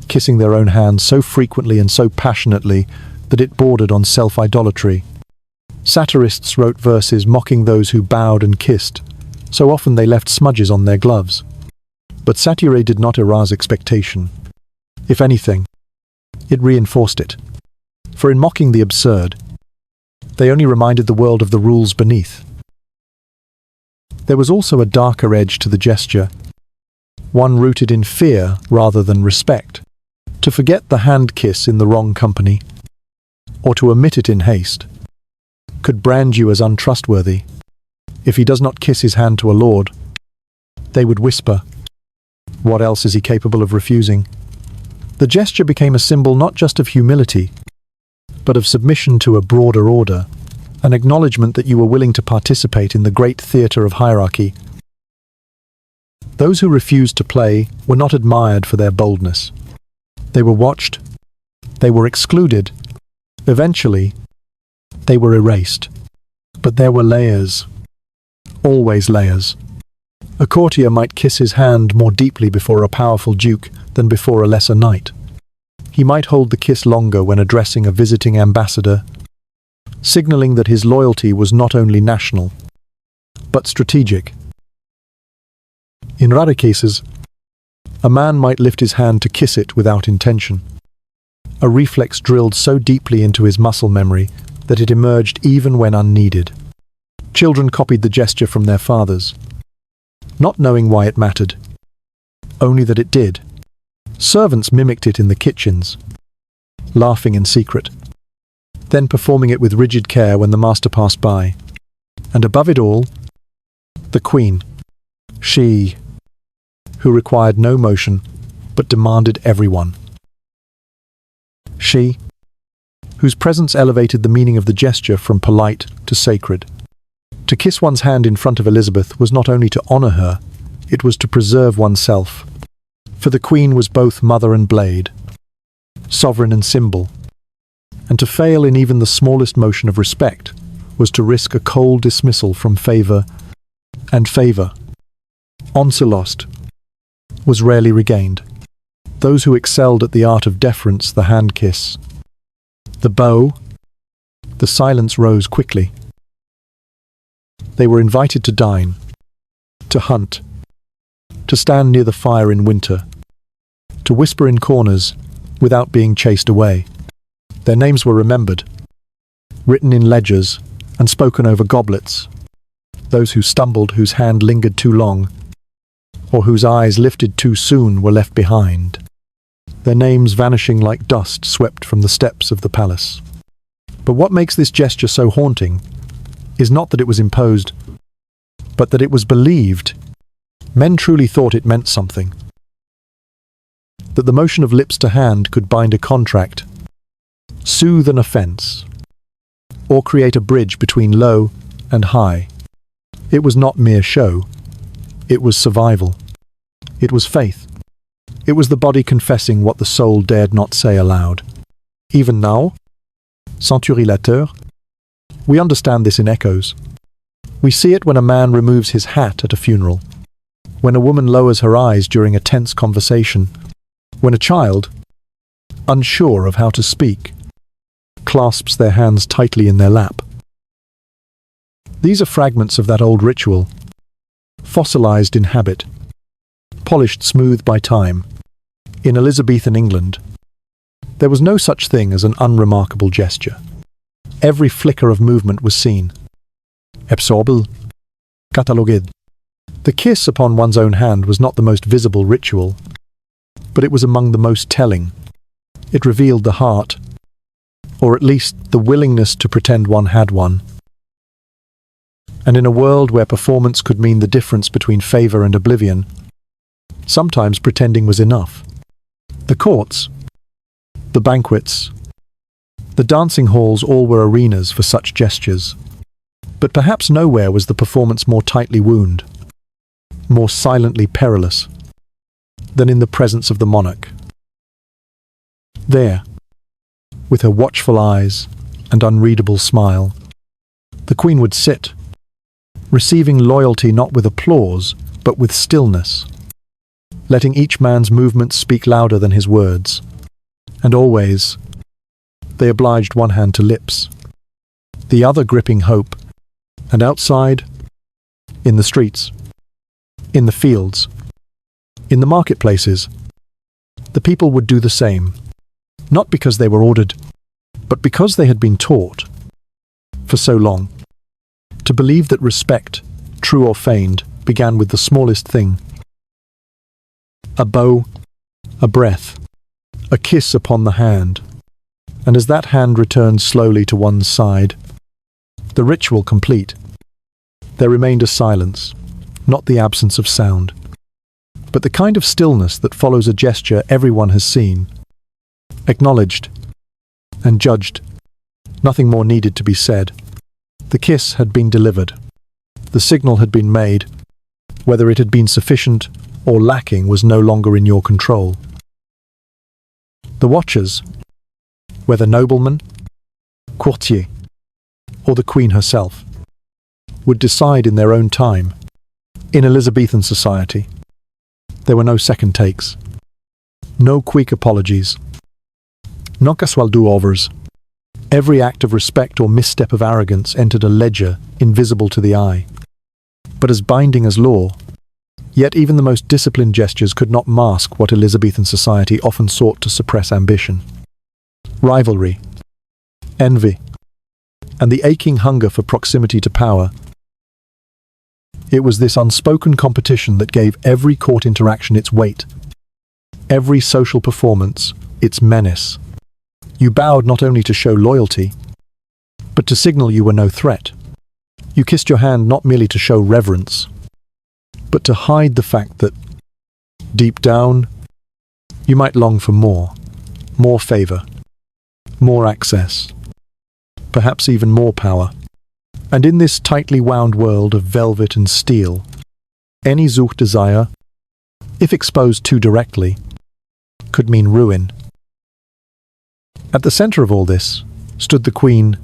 S2: kissing their own hands so frequently and so passionately that it bordered on self-idolatry. Satirists wrote verses mocking those who bowed and kissed, so often they left smudges on their gloves. But satire did not arouse expectation. If anything, it reinforced it. For in mocking the absurd, they only reminded the world of the rules beneath. There was also a darker edge to the gesture, one rooted in fear rather than respect. To forget the hand kiss in the wrong company, or to omit it in haste, could brand you as untrustworthy. If he does not kiss his hand to a lord, they would whisper, "What else is he capable of refusing?" The gesture became a symbol not just of humility, but of submission to a broader order, an acknowledgement that you were willing to participate in the great theatre of hierarchy. Those who refused to play were not admired for their boldness. They were watched, they were excluded, eventually, they were erased. But there were layers, always layers. A courtier might kiss his hand more deeply before a powerful duke than before a lesser knight. He might hold the kiss longer when addressing a visiting ambassador, signaling that his loyalty was not only national, but strategic. In rare cases, a man might lift his hand to kiss it without intention, a reflex drilled so deeply into his muscle memory that it emerged even when unneeded. Children copied the gesture from their fathers, not knowing why it mattered, only that it did. Servants mimicked it in the kitchens, laughing in secret, then performing it with rigid care when the master passed by. And above it all, the queen, she, who required no motion, but demanded everyone. She, whose presence elevated the meaning of the gesture from polite to sacred. To kiss one's hand in front of Elizabeth was not only to honour her, it was to preserve oneself. For the Queen was both mother and blade, sovereign and symbol, and to fail in even the smallest motion of respect was to risk a cold dismissal from favour, and favour, oncelost, was rarely regained. Those who excelled at the art of deference, the hand kiss, the bow, the silence rose quickly. They were invited to dine, to hunt, to stand near the fire in winter, to whisper in corners without being chased away. Their names were remembered, written in ledgers and spoken over goblets. Those who stumbled, whose hand lingered too long, or whose eyes lifted too soon were left behind, their names vanishing like dust swept from the steps of the palace. But what makes this gesture so haunting is not that it was imposed, but that it was believed. Men truly thought it meant something. That the motion of lips to hand could bind a contract, soothe an offence, or create a bridge between low and high. It was not mere show. It was survival. It was faith. It was the body confessing what the soul dared not say aloud. Even now, centurilateur, we understand this in echoes. We see it when a man removes his hat at a funeral, when a woman lowers her eyes during a tense conversation, when a child, unsure of how to speak, clasps their hands tightly in their lap. These are fragments of that old ritual, fossilized in habit, polished smooth by time. In Elizabethan England, there was no such thing as an unremarkable gesture. Every flicker of movement was seen. Absorbel, catalogued. The kiss upon one's own hand was not the most visible ritual, but it was among the most telling. It revealed the heart, or at least the willingness to pretend one had one. And in a world where performance could mean the difference between favor and oblivion, sometimes pretending was enough. The courts, the banquets, the dancing halls all were arenas for such gestures. But perhaps nowhere was the performance more tightly wound, more silently perilous, than in the presence of the monarch. There, with her watchful eyes and unreadable smile, the Queen would sit, receiving loyalty not with applause, but with stillness, letting each man's movements speak louder than his words. And always, they obliged one hand to lips, the other gripping hope, and outside, in the streets, in the fields, in the marketplaces, the people would do the same, not because they were ordered, but because they had been taught, for so long, to believe that respect, true or feigned, began with the smallest thing. A bow, a breath, a kiss upon the hand, and as that hand returned slowly to one's side, the ritual complete, there remained a silence, not the absence of sound, but the kind of stillness that follows a gesture everyone has seen, acknowledged, and judged. Nothing more needed to be said. The kiss had been delivered. The signal had been made. Whether it had been sufficient or lacking was no longer in your control. The watchers, whether noblemen, courtier, or the Queen herself, would decide in their own time. In Elizabethan society, there were no second takes, no quick apologies, no casual do-overs. Every act of respect or misstep of arrogance entered a ledger invisible to the eye, but as binding as law. Yet even the most disciplined gestures could not mask what Elizabethan society often sought to suppress: ambition, rivalry, envy, and the aching hunger for proximity to power. It was this unspoken competition that gave every court interaction its weight, every social performance its menace. You bowed not only to show loyalty, but to signal you were no threat. You kissed your hand not merely to show reverence, but to hide the fact that, deep down, you might long for more favor, more access, perhaps even more power. And in this tightly wound world of velvet and steel, any Zucht desire, if exposed too directly, could mean ruin. At the center of all this stood the Queen,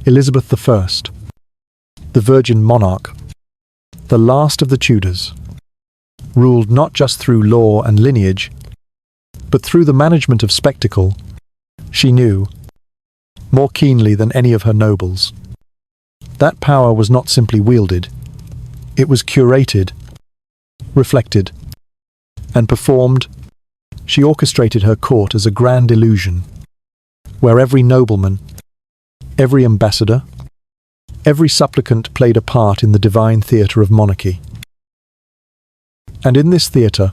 S2: Elizabeth I, the Virgin Monarch, the last of the Tudors, ruled not just through law and lineage, but through the management of spectacle. She knew, more keenly than any of her nobles, that power was not simply wielded, it was curated, reflected, and performed. She orchestrated her court as a grand illusion, where every nobleman, every ambassador, every supplicant played a part in the divine theatre of monarchy. And in this theatre,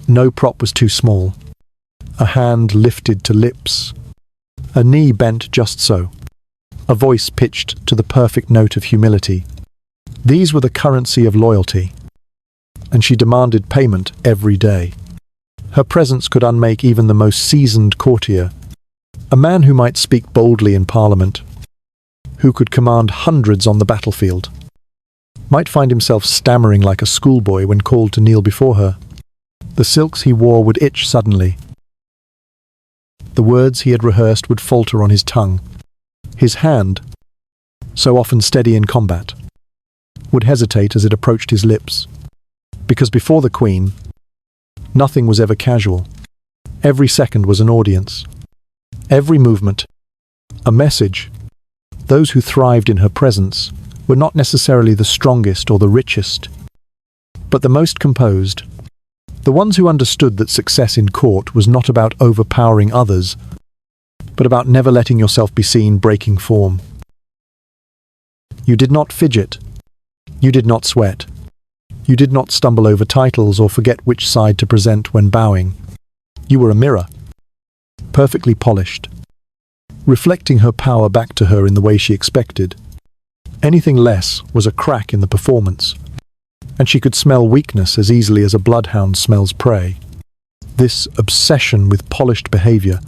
S2: no prop was too small. A hand lifted to lips, a knee bent just so, a voice pitched to the perfect note of humility. These were the currency of loyalty, and she demanded payment every day. Her presence could unmake even the most seasoned courtier, a man who might speak boldly in Parliament, who could command hundreds on the battlefield, might find himself stammering like a schoolboy when called to kneel before her. The silks he wore would itch suddenly. The words he had rehearsed would falter on his tongue. His hand, so often steady in combat, would hesitate as it approached his lips. Because before the Queen, nothing was ever casual. Every second was an audience. Every movement, a message. Those who thrived in her presence were not necessarily the strongest or the richest, but the most composed. The ones who understood that success in court was not about overpowering others, but about never letting yourself be seen breaking form. You did not fidget. You did not sweat. You did not stumble over titles or forget which side to present when bowing. You were a mirror, perfectly polished, reflecting her power back to her in the way she expected. Anything less was a crack in the performance, and she could smell weakness as easily as a bloodhound smells prey. This obsession with polished behavior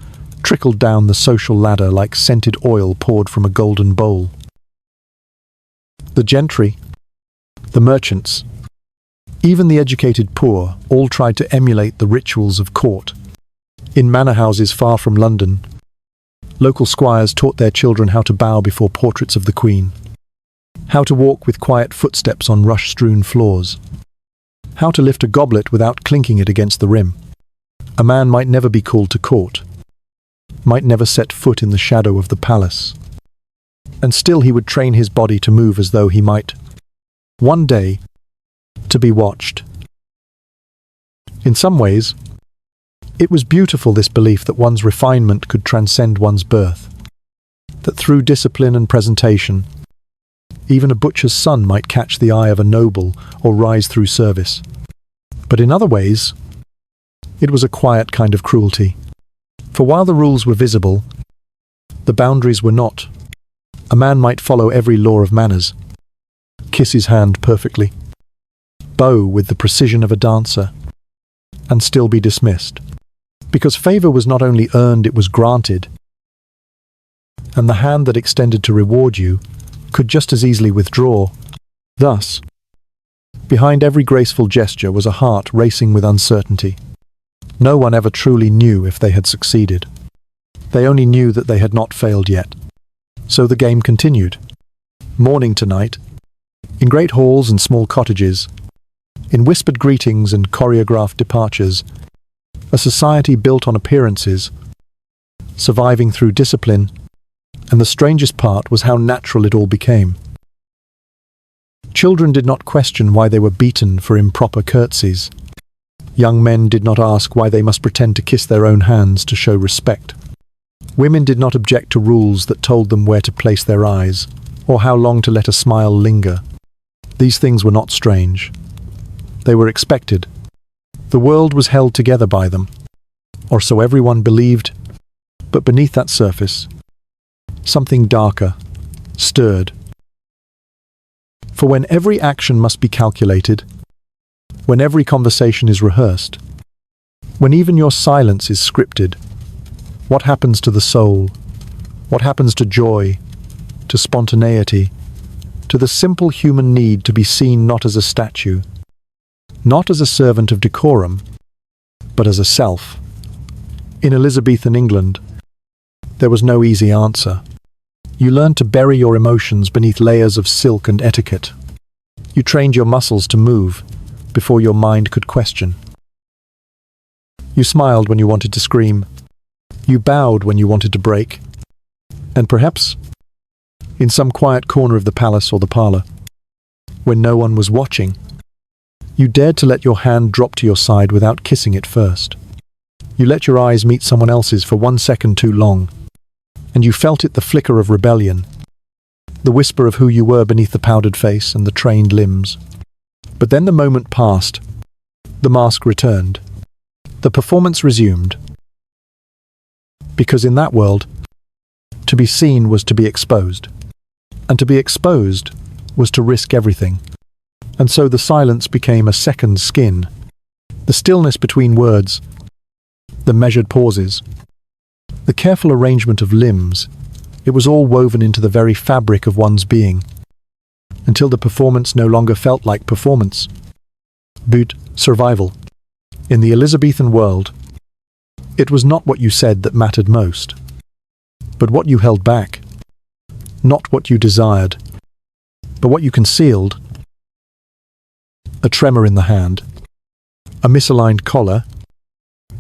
S2: trickled down the social ladder like scented oil poured from a golden bowl. The gentry, the merchants, even the educated poor all tried to emulate the rituals of court. In manor houses far from London, local squires taught their children how to bow before portraits of the Queen, how to walk with quiet footsteps on rush-strewn floors, how to lift a goblet without clinking it against the rim. A man might never be called to court, might never set foot in the shadow of the palace, and still he would train his body to move as though he might, one day, to be watched. In some ways, it was beautiful, this belief that one's refinement could transcend one's birth, that through discipline and presentation, even a butcher's son might catch the eye of a noble or rise through service. But in other ways, it was a quiet kind of cruelty. For while the rules were visible, the boundaries were not. A man might follow every law of manners, kiss his hand perfectly, bow with the precision of a dancer, and still be dismissed. Because favor was not only earned, it was granted, and the hand that extended to reward you could just as easily withdraw. Thus, behind every graceful gesture was a heart racing with uncertainty. No one ever truly knew if they had succeeded. They only knew that they had not failed yet. So the game continued, morning to night, in great halls and small cottages, in whispered greetings and choreographed departures, a society built on appearances, surviving through discipline, and the strangest part was how natural it all became. Children did not question why they were beaten for improper curtsies. Young men did not ask why they must pretend to kiss their own hands to show respect. Women did not object to rules that told them where to place their eyes, or how long to let a smile linger. These things were not strange. They were expected. The world was held together by them, or so everyone believed, but beneath that surface, something darker stirred. For when every action must be calculated, when every conversation is rehearsed, when even your silence is scripted, what happens to the soul? What happens to joy, to spontaneity, to the simple human need to be seen not as a statue, not as a servant of decorum, but as a self? In Elizabethan England, there was no easy answer. You learned to bury your emotions beneath layers of silk and etiquette. You trained your muscles to move before your mind could question. You smiled when you wanted to scream. You bowed when you wanted to break. And perhaps, in some quiet corner of the palace or the parlour, when no one was watching, you dared to let your hand drop to your side without kissing it first. You let your eyes meet someone else's for 1 second too long, and you felt it, the flicker of rebellion, the whisper of who you were beneath the powdered face and the trained limbs. But then the moment passed. The mask returned. The performance resumed. Because in that world, to be seen was to be exposed, and to be exposed was to risk everything. And so the silence became a second skin, the stillness between words, the measured pauses, the careful arrangement of limbs. It was all woven into the very fabric of one's being, until the performance no longer felt like performance, but survival. In the Elizabethan world, it was not what you said that mattered most, but what you held back, not what you desired, but what you concealed. A tremor in the hand, a misaligned collar,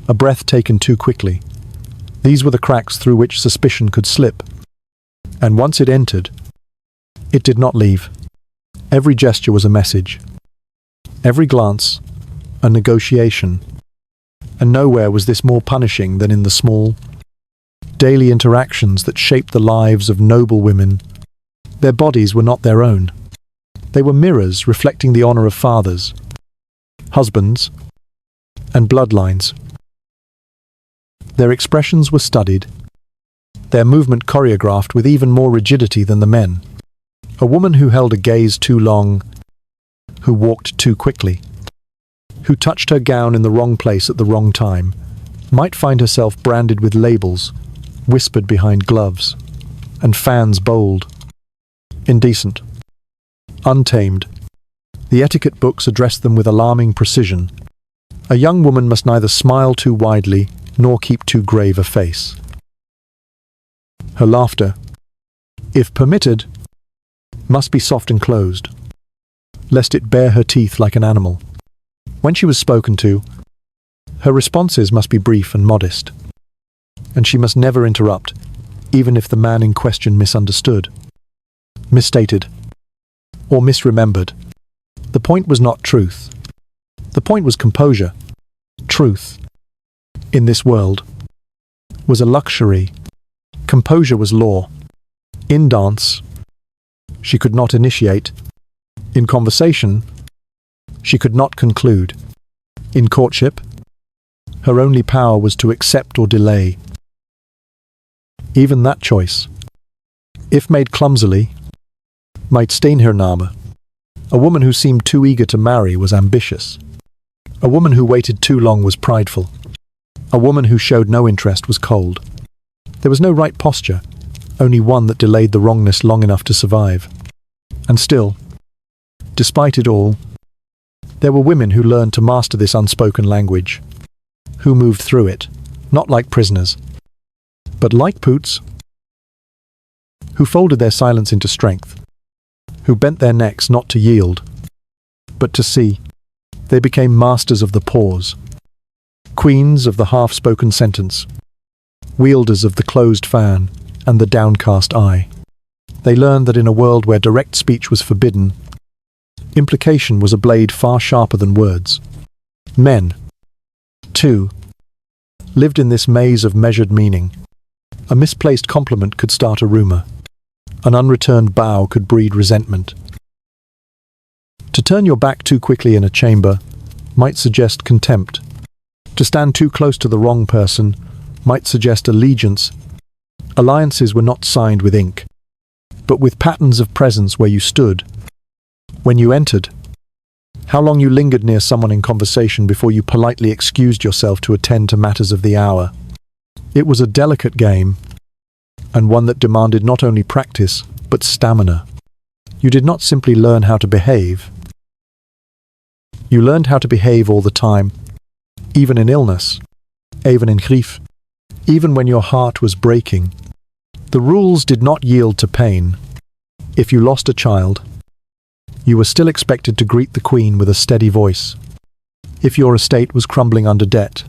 S2: a breath taken too quickly. These were the cracks through which suspicion could slip. And once it entered, it did not leave. Every gesture was a message. Every glance, a negotiation. And nowhere was this more punishing than in the small, daily interactions that shaped the lives of noble women. Their bodies were not their own. They were mirrors reflecting the honor of fathers, husbands, and bloodlines. Their expressions were studied, their movement choreographed with even more rigidity than the men. A woman who held a gaze too long, who walked too quickly, who touched her gown in the wrong place at the wrong time, might find herself branded with labels, whispered behind gloves, and fans bold, indecent, untamed. The etiquette books addressed them with alarming precision. A young woman must neither smile too widely nor keep too grave a face. Her laughter, if permitted, must be soft and closed, lest it bare her teeth like an animal. When she was spoken to, her responses must be brief and modest, and she must never interrupt, even if the man in question misunderstood, misstated, or misremembered. The point was not truth. The point was composure. Truth, in this world, was a luxury. Composure was law. In dance, she could not initiate. In conversation, she could not conclude. In courtship, her only power was to accept or delay. Even that choice, if made clumsily, might stain her name. A woman who seemed too eager to marry was ambitious. A woman who waited too long was prideful. A woman who showed no interest was cold. There was no right posture, only one that delayed the wrongness long enough to survive. And still, despite it all, there were women who learned to master this unspoken language, who moved through it, not like prisoners, but like poots, who folded their silence into strength, who bent their necks not to yield, but to see. They became masters of the pause, queens of the half-spoken sentence, wielders of the closed fan and the downcast eye. They learned that in a world where direct speech was forbidden, implication was a blade far sharper than words. Men, too, lived in this maze of measured meaning. A misplaced compliment could start a rumor. An unreturned bow could breed resentment. To turn your back too quickly in a chamber might suggest contempt. To stand too close to the wrong person might suggest allegiance. Alliances were not signed with ink, but with patterns of presence where you stood, when you entered, how long you lingered near someone in conversation before you politely excused yourself to attend to matters of the hour. It was a delicate game, and one that demanded not only practice, but stamina. You did not simply learn how to behave. You learned how to behave all the time, even in illness, even in grief, even when your heart was breaking. The rules did not yield to pain. If you lost a child, you were still expected to greet the Queen with a steady voice. If your estate was crumbling under debt,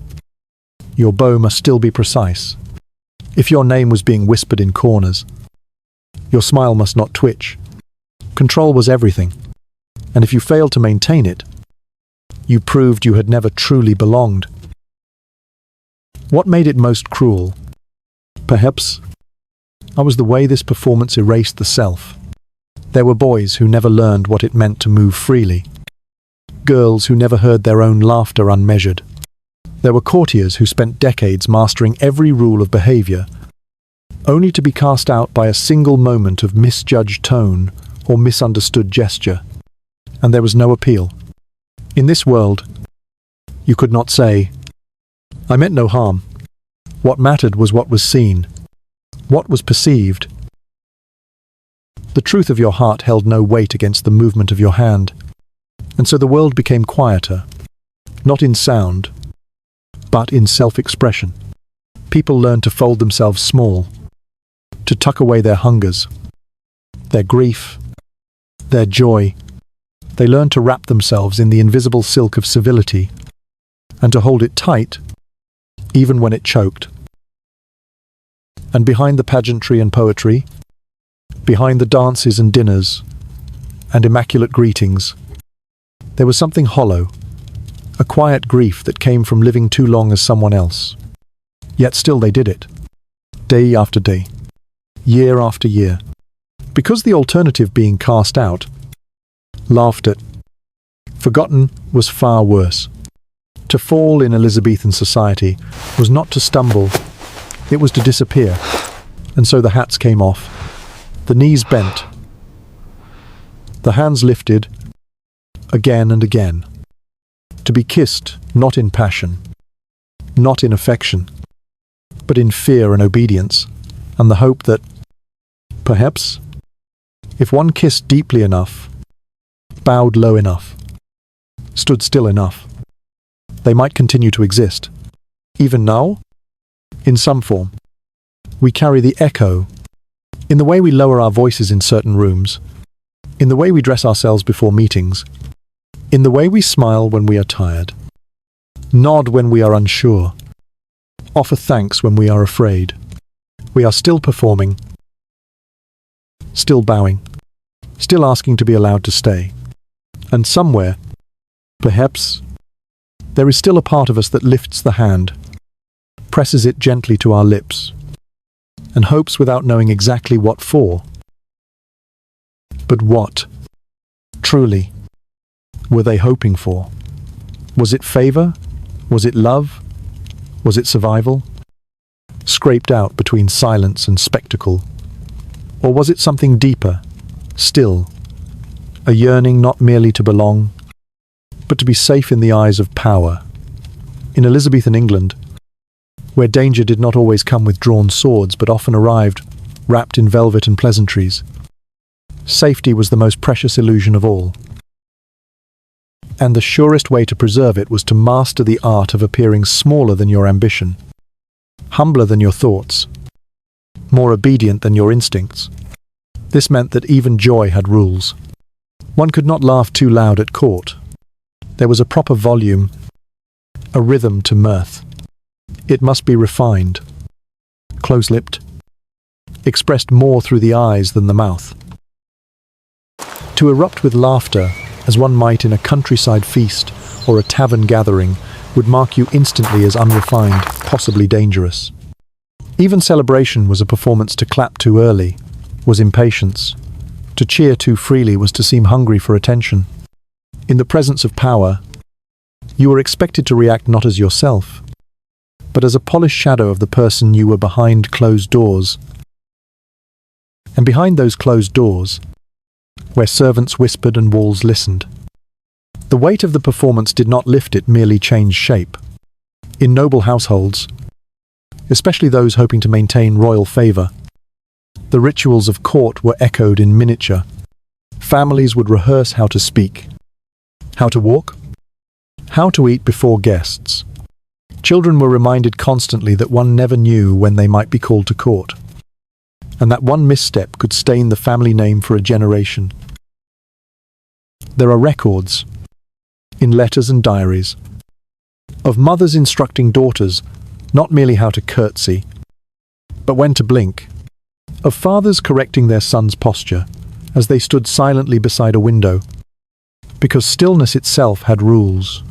S2: your bow must still be precise. If your name was being whispered in corners, your smile must not twitch. Control was everything, and if you failed to maintain it, you proved you had never truly belonged. What made it most cruel? Perhaps, was the way this performance erased the self. There were boys who never learned what it meant to move freely. Girls who never heard their own laughter unmeasured. There were courtiers who spent decades mastering every rule of behavior, only to be cast out by a single moment of misjudged tone or misunderstood gesture. And there was no appeal. In this world, you could not say, "I meant no harm." What mattered was what was seen, what was perceived. The truth of your heart held no weight against the movement of your hand, and so the world became quieter, not in sound, but in self-expression. People learn to fold themselves small, to tuck away their hungers, their grief, their joy. They learn to wrap themselves in the invisible silk of civility and to hold it tight, even when it choked. And behind the pageantry and poetry, behind the dances and dinners and immaculate greetings, there was something hollow, a quiet grief that came from living too long as someone else. Yet still they did it, day after day, year after year, because the alternative being cast out, laughed at, forgotten was far worse. To fall in Elizabethan society was not to stumble, it was to disappear. And so the hats came off, the knees bent, the hands lifted, again and again, to be kissed not in passion, not in affection, but in fear and obedience, and the hope that, perhaps, if one kissed deeply enough, bowed low enough, stood still enough, they might continue to exist. Even now, in some form, we carry the echo in the way we lower our voices in certain rooms, in the way we dress ourselves before meetings, in the way we smile when we are tired, nod when we are unsure, offer thanks when we are afraid. We are still performing, still bowing, still asking to be allowed to stay. And somewhere, perhaps, there is still a part of us that lifts the hand, presses it gently to our lips, and hopes without knowing exactly what for. But what, truly, were they hoping for? Was it favor? Was it love? Was it survival? Scraped out between silence and spectacle? Or was it something deeper, still, a yearning not merely to belong, but to be safe in the eyes of power? In Elizabethan England, where danger did not always come with drawn swords but often arrived wrapped in velvet and pleasantries, safety was the most precious illusion of all. And the surest way to preserve it was to master the art of appearing smaller than your ambition, humbler than your thoughts, more obedient than your instincts. This meant that even joy had rules. One could not laugh too loud at court. There was a proper volume, a rhythm to mirth. It must be refined, close-lipped, expressed more through the eyes than the mouth. To erupt with laughter, as one might in a countryside feast or a tavern gathering, would mark you instantly as unrefined, possibly dangerous. Even celebration was a performance to clap too early, was impatience. To cheer too freely was to seem hungry for attention. In the presence of power, you were expected to react not as yourself, but as a polished shadow of the person you were behind closed doors. And behind those closed doors, where servants whispered and walls listened, the weight of the performance did not lift, it merely changed shape. In noble households, especially those hoping to maintain royal favor, the rituals of court were echoed in miniature. Families would rehearse how to speak, how to walk, how to eat before guests. Children were reminded constantly that one never knew when they might be called to court, and that one misstep could stain the family name for a generation. There are records, in letters and diaries, of mothers instructing daughters not merely how to curtsy, but when to blink, of fathers correcting their sons' posture as they stood silently beside a window, because stillness itself had rules.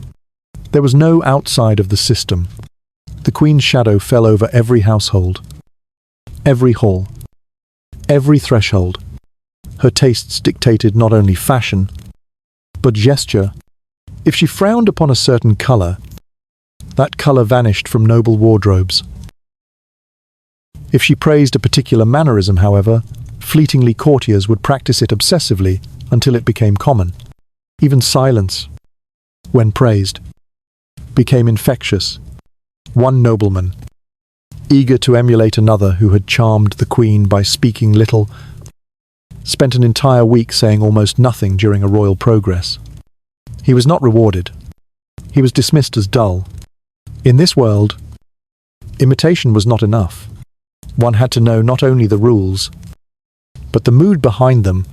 S2: There was no outside of the system. The Queen's shadow fell over every household, every hall, every threshold. Her tastes dictated not only fashion, but gesture. If she frowned upon a certain colour, that colour vanished from noble wardrobes. If she praised a particular mannerism, however, fleetingly courtiers would practice it obsessively until it became common. Even silence, when praised, became infectious. One nobleman, eager to emulate another who had charmed the Queen by speaking little, spent an entire week saying almost nothing during a royal progress. He was not rewarded. He was dismissed as dull, In this world, imitation was not enough. One had to know not only the rules, but the mood behind them,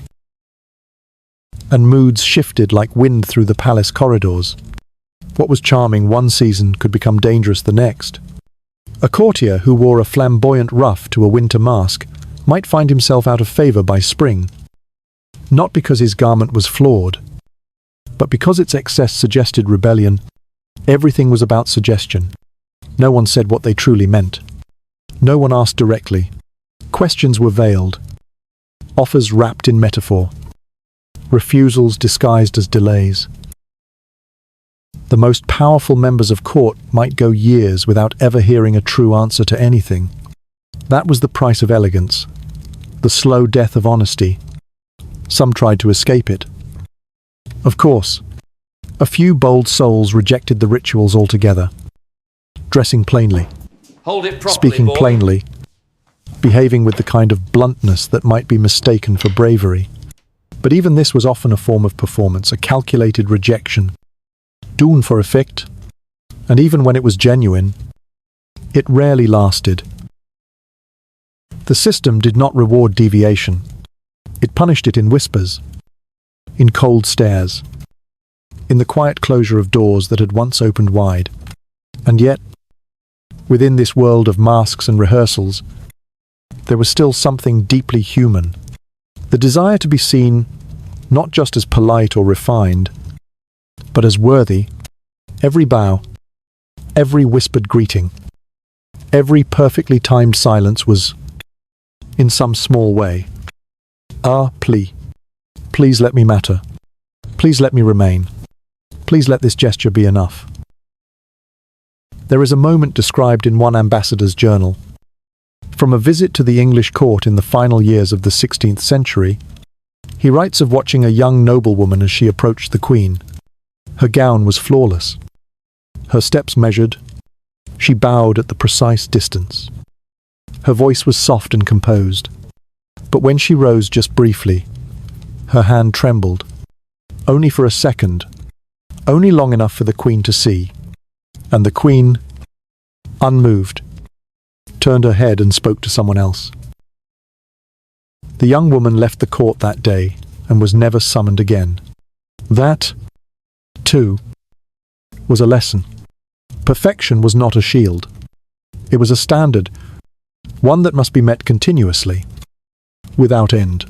S2: and moods shifted like wind through the palace corridors. What was charming one season could become dangerous the next. A courtier who wore a flamboyant ruff to a winter masque might find himself out of favor by spring, not because his garment was flawed, but because its excess suggested rebellion. Everything was about suggestion. No one said what they truly meant. No one asked directly. Questions were veiled. Offers wrapped in metaphor. Refusals disguised as delays. The most powerful members of court might go years without ever hearing a true answer to anything. That was the price of elegance, the slow death of honesty. Some tried to escape it. Of course, a few bold souls rejected the rituals altogether, dressing plainly,
S3: Hold it properly,
S2: speaking
S3: boy.
S2: plainly, behaving with the kind of bluntness that might be mistaken for bravery. But even this was often a form of performance, a calculated rejection, done for effect, and even when it was genuine, it rarely lasted. The system did not reward deviation. It punished it in whispers, in cold stares, in the quiet closure of doors that had once opened wide. And yet, within this world of masks and rehearsals, there was still something deeply human. The desire to be seen not just as polite or refined, but as worthy. Every bow, every whispered greeting, every perfectly timed silence was, in some small way, please let me matter. Please let me remain. Please let this gesture be enough. There is a moment described in one ambassador's journal. From a visit to the English court in the final years of the 16th century, he writes of watching a young noblewoman as she approached the Queen. Her gown was flawless. Her steps measured. She bowed at the precise distance. Her voice was soft and composed. But when she rose just briefly, her hand trembled. Only for a second. Only long enough for the Queen to see. And the Queen, unmoved, turned her head and spoke to someone else. The young woman left the court that day and was never summoned again. That, too, was a lesson. Perfection was not a shield. It was a standard, one that must be met continuously, without end,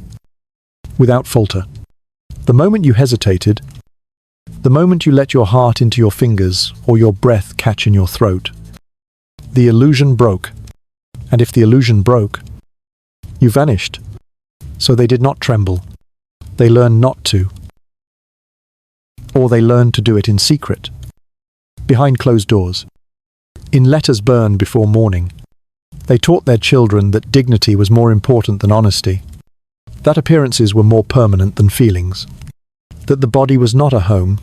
S2: without falter. The moment you hesitated, the moment you let your heart into your fingers or your breath catch in your throat, the illusion broke. And if the illusion broke, you vanished. So they did not tremble. They learned not to. Or they learned to do it in secret, behind closed doors, in letters burned before morning. They taught their children that dignity was more important than honesty, that appearances were more permanent than feelings, that the body was not a home,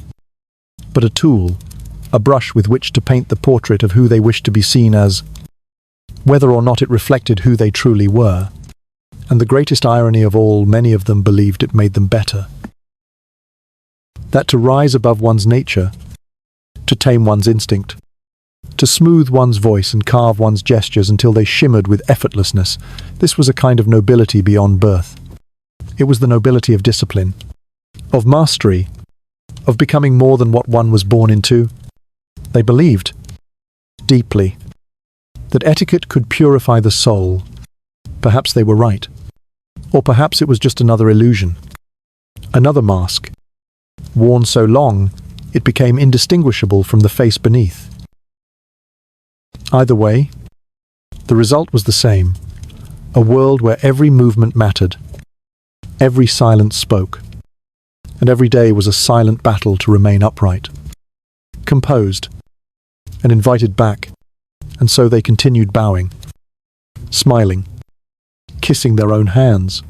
S2: but a tool, a brush with which to paint the portrait of who they wished to be seen as, whether or not it reflected who they truly were. And the greatest irony of all, many of them believed it made them better. That to rise above one's nature, to tame one's instinct, to smooth one's voice and carve one's gestures until they shimmered with effortlessness, this was a kind of nobility beyond birth. It was the nobility of discipline, of mastery, of becoming more than what one was born into. They believed, deeply, that etiquette could purify the soul. Perhaps they were right. Or perhaps it was just another illusion, another mask, worn so long it became indistinguishable from the face beneath. Either way, the result was the same, a world where every movement mattered, every silence spoke, and every day was a silent battle to remain upright, composed, and invited back, and so they continued bowing, smiling, kissing their own hands,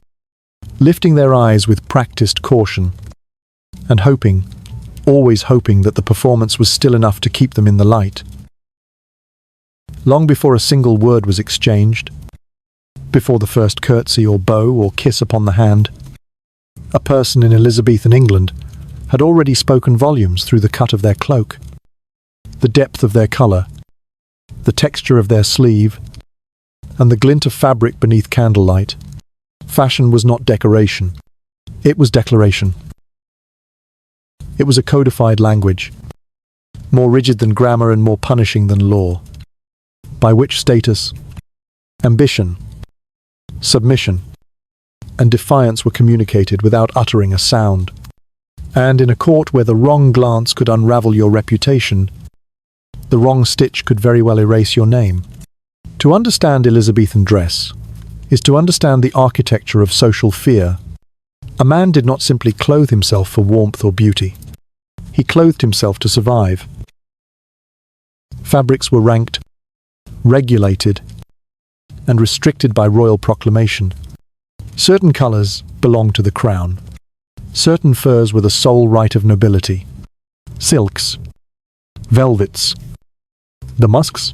S2: lifting their eyes with practiced caution, and hoping, always hoping that the performance was still enough to keep them in the light. Long before a single word was exchanged, before the first curtsy or bow or kiss upon the hand, a person in Elizabethan England had already spoken volumes through the cut of their cloak, the depth of their colour, the texture of their sleeve, and the glint of fabric beneath candlelight. Fashion was not decoration. It was declaration. It was a codified language, more rigid than grammar and more punishing than law, by which status, ambition, submission, and defiance were communicated without uttering a sound. And in a court where the wrong glance could unravel your reputation, the wrong stitch could very well erase your name. To understand Elizabethan dress is to understand the architecture of social fear. A man did not simply clothe himself for warmth or beauty. He clothed himself to survive. Fabrics were ranked, regulated, and restricted by royal proclamation. Certain colours belonged to the crown. Certain furs were the sole right of nobility. Silks, velvets, damasks,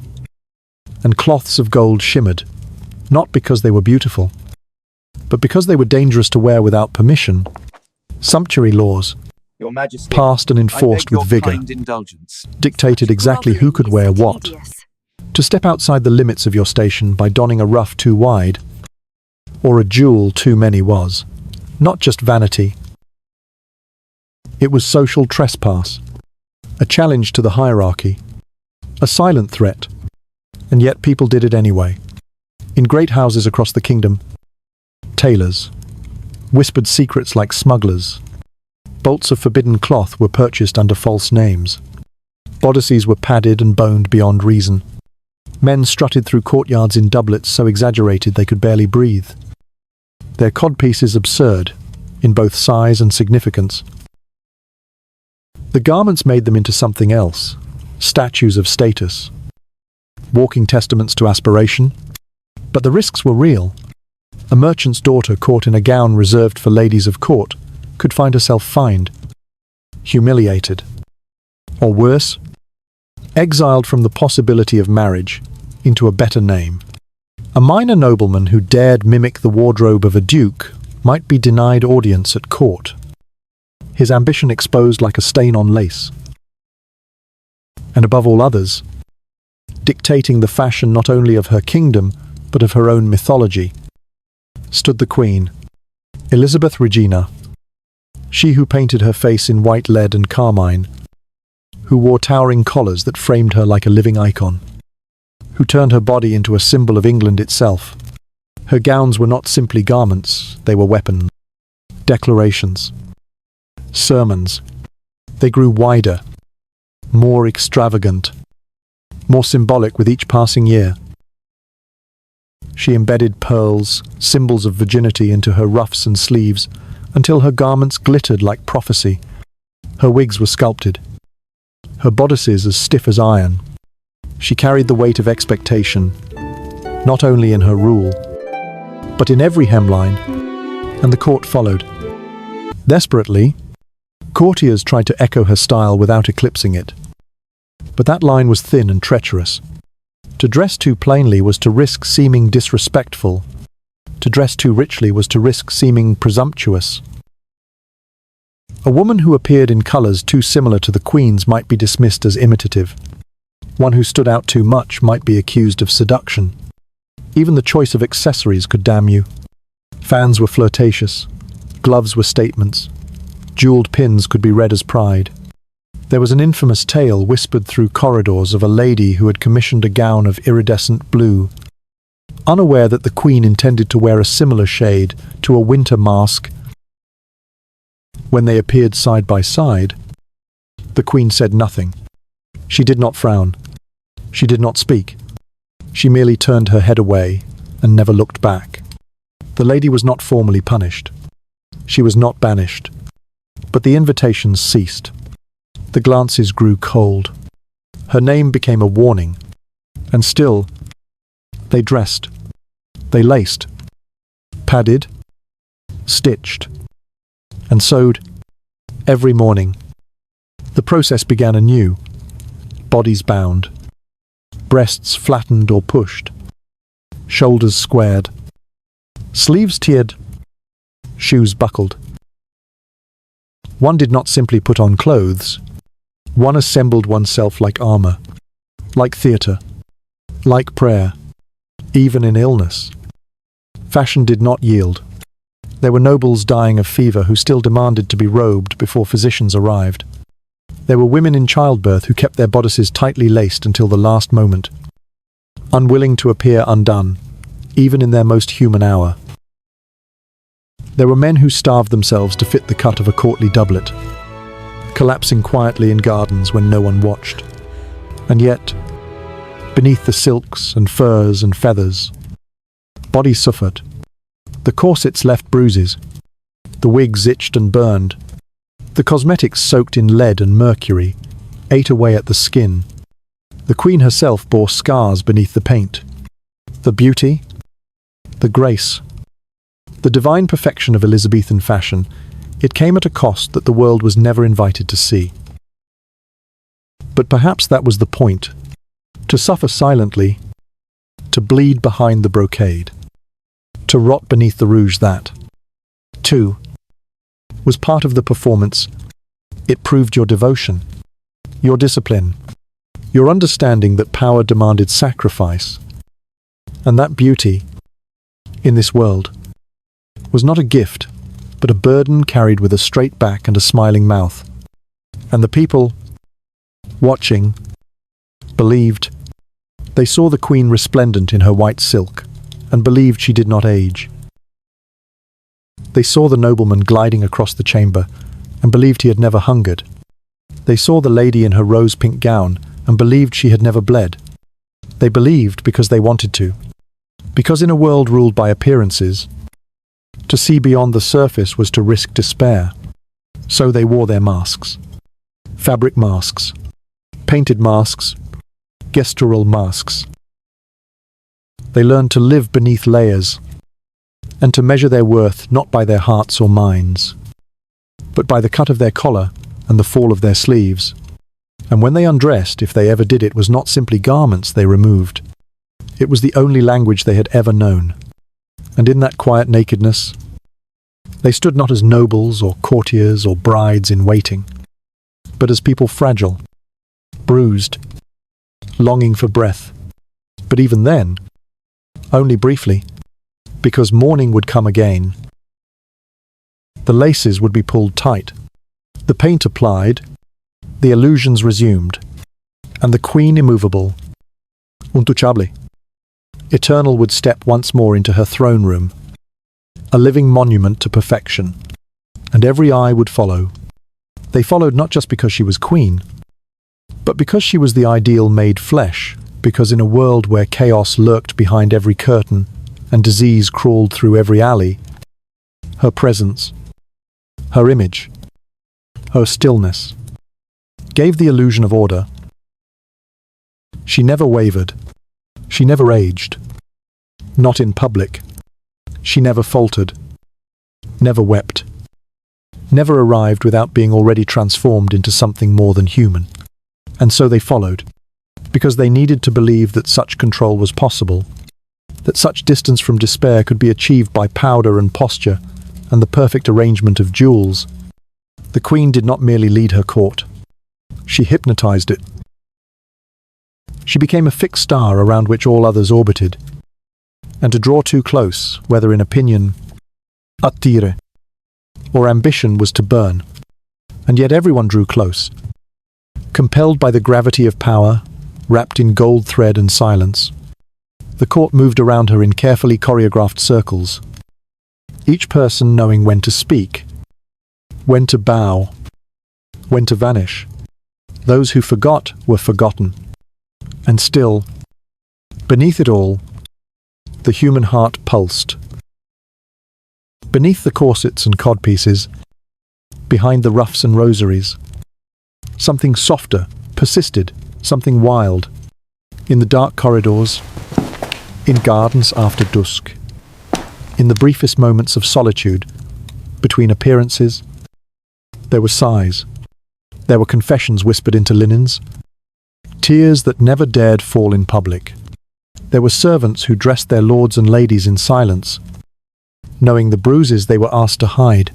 S2: and cloths of gold shimmered, not because they were beautiful, but because they were dangerous to wear without permission. Sumptuary laws,
S3: Your Majesty,
S2: passed and enforced with vigour, dictated exactly who could wear what. To step outside the limits of your station by donning a ruff too wide, or a jewel too many was, not just vanity. It was social trespass, a challenge to the hierarchy, a silent threat, and yet people did it anyway. In great houses across the kingdom, tailors whispered secrets like smugglers. Bolts of forbidden cloth were purchased under false names. Bodices were padded and boned beyond reason. Men strutted through courtyards in doublets so exaggerated they could barely breathe. Their codpieces absurd, in both size and significance. The garments made them into something else, statues of status, walking testaments to aspiration. But the risks were real. A merchant's daughter caught in a gown reserved for ladies of court could find herself fined, humiliated, or worse, exiled from the possibility of marriage into a better name. A minor nobleman who dared mimic the wardrobe of a duke might be denied audience at court, his ambition exposed like a stain on lace. And above all others, dictating the fashion not only of her kingdom, but of her own mythology, stood the Queen, Elizabeth Regina, she who painted her face in white lead and carmine, who wore towering collars that framed her like a living icon, who turned her body into a symbol of England itself. Her gowns were not simply garments, they were weapons, declarations, sermons. They grew wider, more extravagant, more symbolic with each passing year. She embedded pearls, symbols of virginity, into her ruffs and sleeves, until her garments glittered like prophecy. Her wigs were sculpted, her bodices as stiff as iron. She carried the weight of expectation, not only in her rule, but in every hemline, and the court followed. Desperately, courtiers tried to echo her style without eclipsing it. But that line was thin and treacherous. To dress too plainly was to risk seeming disrespectful. To dress too richly was to risk seeming presumptuous. A woman who appeared in colours too similar to the Queen's might be dismissed as imitative. One who stood out too much might be accused of seduction. Even the choice of accessories could damn you. Fans were flirtatious. Gloves were statements. Jewelled pins could be read as pride. There was an infamous tale whispered through corridors of a lady who had commissioned a gown of iridescent blue, unaware that the Queen intended to wear a similar shade to a winter mask. When they appeared side by side, the Queen said nothing. She did not frown. She did not speak. She merely turned her head away and never looked back. The lady was not formally punished. She was not banished. But the invitations ceased. The glances grew cold. Her name became a warning. And still, they dressed. They laced, padded, stitched, and sewed every morning. The process began anew. Bodies bound, breasts flattened or pushed, shoulders squared, sleeves tiered, shoes buckled. One did not simply put on clothes. One assembled oneself like armour, like theatre, Like prayer, even in illness, fashion did not yield. There were nobles dying of fever who still demanded to be robed before physicians arrived. There were women in childbirth who kept their bodices tightly laced until the last moment, unwilling to appear undone, even in their most human hour. There were men who starved themselves to fit the cut of a courtly doublet, collapsing quietly in gardens when no one watched. And yet, beneath the silks and furs and feathers, bodies suffered. The corsets left bruises, the wigs itched and burned, the cosmetics soaked in lead and mercury ate away at the skin. The queen herself bore scars beneath the paint. The beauty, the grace, the divine perfection of Elizabethan fashion, it came at a cost that the world was never invited to see. But perhaps that was the point, to suffer silently, to bleed behind the brocade, to rot beneath the rouge that, too, was part of the performance. It proved your devotion, your discipline, your understanding that power demanded sacrifice, and that beauty, in this world, was not a gift, but a burden carried with a straight back and a smiling mouth. And the people, watching, believed. They saw the queen resplendent in her white silk, and believed she did not age. They saw the nobleman gliding across the chamber, and believed he had never hungered. They saw the lady in her rose-pink gown, and believed she had never bled. They believed because they wanted to. Because in a world ruled by appearances, to see beyond the surface was to risk despair. So they wore their masks. Fabric masks, painted masks, gestural masks. They learned to live beneath layers, and to measure their worth not by their hearts or minds, but by the cut of their collar and the fall of their sleeves. And when they undressed, if they ever did, it was not simply garments they removed. It was the only language they had ever known. And in that quiet nakedness, they stood not as nobles or courtiers or brides in waiting, but as people fragile, bruised, longing for breath. But even then, only briefly, because morning would come again. The laces would be pulled tight, the paint applied, the illusions resumed, and the queen immovable, untouchable, eternal, would step once more into her throne room, a living monument to perfection, and every eye would follow. They followed not just because she was queen, but because she was the ideal made flesh, because in a world where chaos lurked behind every curtain and disease crawled through every alley, her presence, her image, her stillness, gave the illusion of order. She never wavered. She never aged. Not in public. She never faltered. Never wept. Never arrived without being already transformed into something more than human. And so they followed, because they needed to believe that such control was possible, that such distance from despair could be achieved by powder and posture and the perfect arrangement of jewels. The queen did not merely lead her court. She hypnotized it. She became a fixed star around which all others orbited, and to draw too close, whether in opinion, attire, or ambition, was to burn. And yet everyone drew close, compelled by the gravity of power, wrapped in gold thread and silence. The court moved around her in carefully choreographed circles, each person knowing when to speak, when to bow, when to vanish. Those who forgot were forgotten. And still, beneath it all, the human heart pulsed. Beneath the corsets and codpieces, behind the ruffs and rosaries, something softer persisted, something wild. In the dark corridors, in gardens after dusk, in the briefest moments of solitude, between appearances, there were sighs. There were confessions whispered into linens, tears that never dared fall in public. There were servants who dressed their lords and ladies in silence, knowing the bruises they were asked to hide.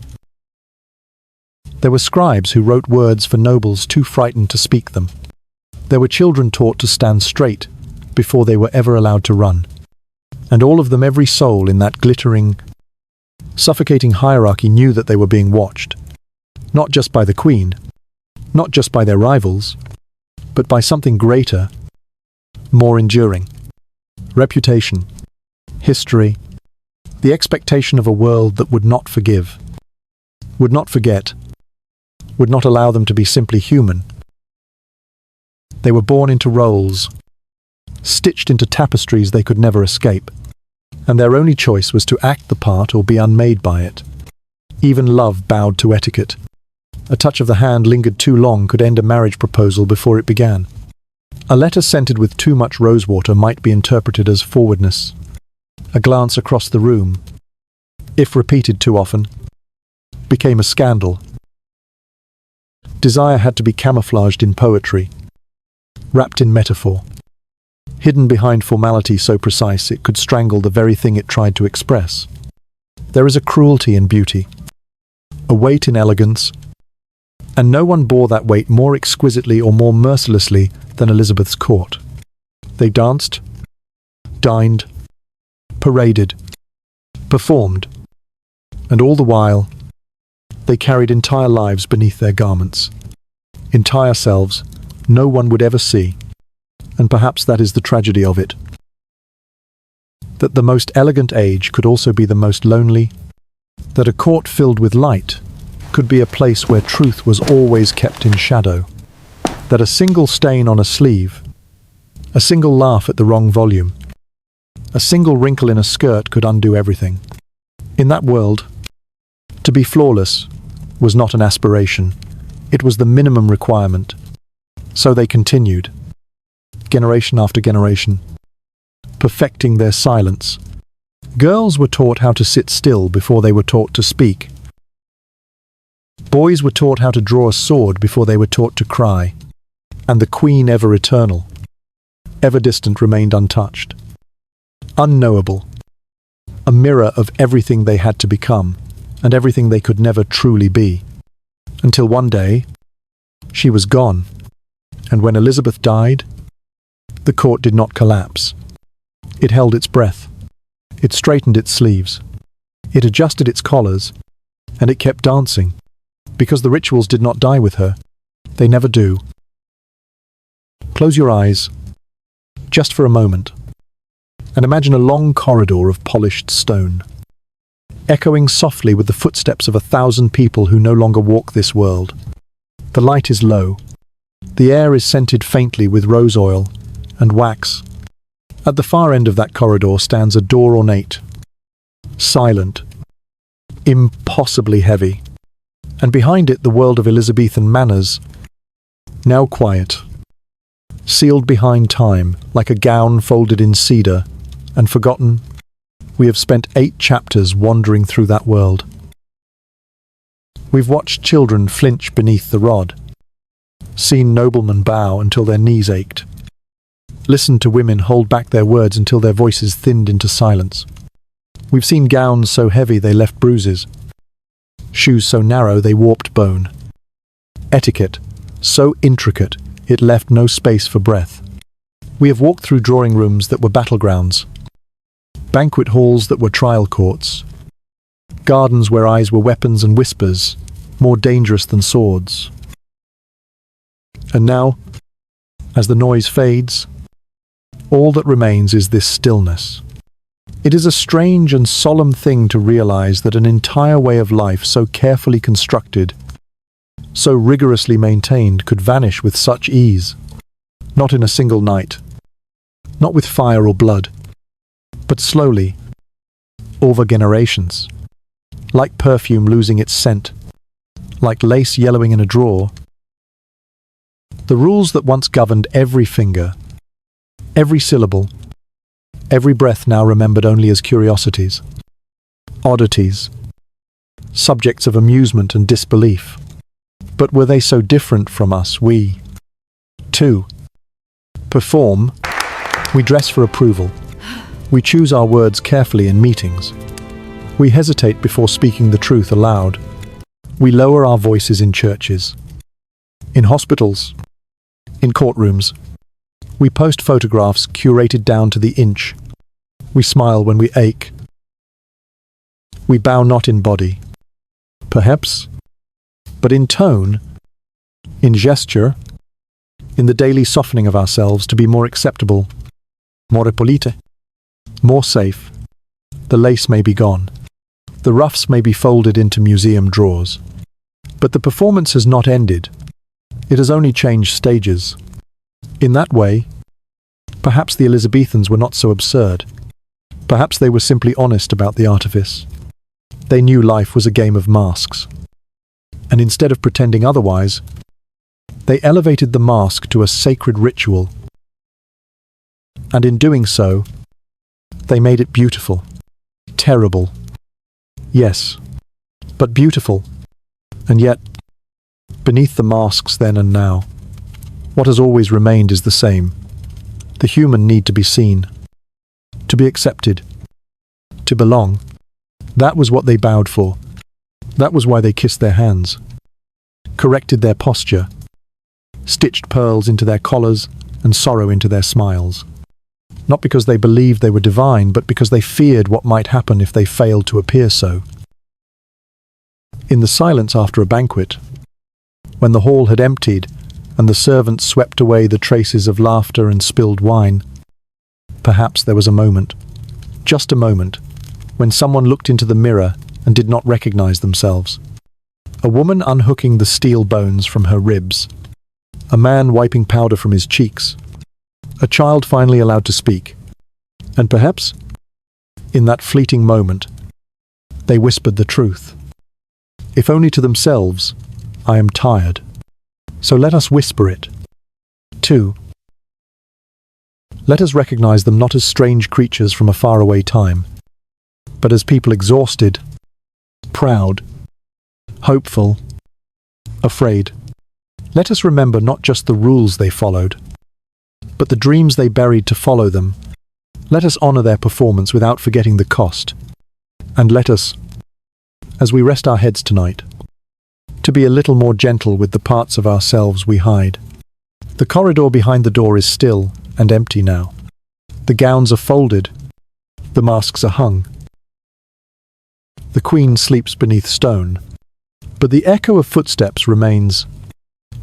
S2: There were scribes who wrote words for nobles too frightened to speak them. There were children taught to stand straight, before they were ever allowed to run. And all of them, every soul in that glittering, suffocating hierarchy, knew that they were being watched. Not just by the Queen, not just by their rivals, but by something greater, more enduring. Reputation, history, the expectation of a world that would not forgive, would not forget, would not allow them to be simply human. They were born into roles, stitched into tapestries they could never escape, and their only choice was to act the part or be unmade by it. Even love bowed to etiquette. A touch of the hand lingered too long could end a marriage proposal before it began. A letter scented with too much rosewater might be interpreted as forwardness. A glance across the room, if repeated too often, became a scandal. Desire had to be camouflaged in poetry, wrapped in metaphor, hidden behind formality so precise it could strangle the very thing it tried to express. There is a cruelty in beauty, a weight in elegance, and no one bore that weight more exquisitely or more mercilessly than Elizabeth's court. They danced, dined, paraded, performed, and all the while, they carried entire lives beneath their garments. Entire selves no one would ever see, and perhaps that is the tragedy of it. That the most elegant age could also be the most lonely, that a court filled with light could be a place where truth was always kept in shadow, that a single stain on a sleeve, a single laugh at the wrong volume, a single wrinkle in a skirt could undo everything. In that world, to be flawless was not an aspiration, it was the minimum requirement. So they continued, generation after generation, perfecting their silence. Girls were taught how to sit still before they were taught to speak. Boys were taught how to draw a sword before they were taught to cry. And the Queen, ever eternal, ever distant, remained untouched. Unknowable. A mirror of everything they had to become, and everything they could never truly be. Until one day, she was gone. And when Elizabeth died, the court did not collapse. It held its breath. It straightened its sleeves. It adjusted its collars. And it kept dancing. Because the rituals did not die with her. They never do. Close your eyes, just for a moment, and imagine a long corridor of polished stone, echoing softly with the footsteps of 1,000 people who no longer walk this world. The light is low. The air is scented faintly with rose oil and wax. At the far end of that corridor stands a door ornate, silent, impossibly heavy, and behind it the world of Elizabethan manners, now quiet, sealed behind time like a gown folded in cedar and forgotten. We have spent 8 chapters wandering through that world. We've watched children flinch beneath the rod, seen noblemen bow until their knees ached, listened to women hold back their words until their voices thinned into silence. We've seen gowns so heavy they left bruises, shoes so narrow they warped bone, etiquette so intricate it left no space for breath. We have walked through drawing rooms that were battlegrounds, banquet halls that were trial courts, gardens where eyes were weapons and whispers, more dangerous than swords. And now, as the noise fades, all that remains is this stillness. It is a strange and solemn thing to realize that an entire way of life so carefully constructed, so rigorously maintained, could vanish with such ease. Not in a single night, not with fire or blood, but slowly, over generations. Like perfume losing its scent, like lace yellowing in a drawer. The rules that once governed every finger, every syllable, every breath now remembered only as curiosities, oddities, subjects of amusement and disbelief. But were they so different from us? We, too, perform. We dress for approval. We choose our words carefully in meetings. We hesitate before speaking the truth aloud. We lower our voices in churches, in hospitals, in courtrooms. We post photographs curated down to the inch. We smile when we ache. We bow not in body, perhaps, but in tone, in gesture, in the daily softening of ourselves to be more acceptable, more polite, more safe. The lace may be gone. The ruffs may be folded into museum drawers. But the performance has not ended. It has only changed stages. In that way, perhaps the Elizabethans were not so absurd. Perhaps they were simply honest about the artifice. They knew life was a game of masks. And instead of pretending otherwise, they elevated the mask to a sacred ritual. And in doing so, they made it beautiful. Terrible. Yes, but beautiful. And yet, beneath the masks then and now, what has always remained is the same. The human need to be seen, to be accepted, to belong. That was what they bowed for. That was why they kissed their hands, corrected their posture, stitched pearls into their collars and sorrow into their smiles. Not because they believed they were divine, but because they feared what might happen if they failed to appear so. In the silence after a banquet, when the hall had emptied and the servants swept away the traces of laughter and spilled wine, perhaps there was a moment, just a moment, when someone looked into the mirror and did not recognize themselves. A woman unhooking the steel bones from her ribs. A man wiping powder from his cheeks. A child finally allowed to speak. And perhaps, in that fleeting moment, they whispered the truth. If only to themselves, I am tired. So let us whisper it. 2. Let us recognize them not as strange creatures from a faraway time, but as people exhausted, proud, hopeful, afraid. Let us remember not just the rules they followed, but the dreams they buried to follow them. Let us honor their performance without forgetting the cost. And let us, as we rest our heads tonight, to be a little more gentle with the parts of ourselves we hide. The corridor behind the door is still and empty now. The gowns are folded. The masks are hung. The Queen sleeps beneath stone. But the echo of footsteps remains.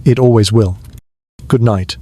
S2: It always will. Good night.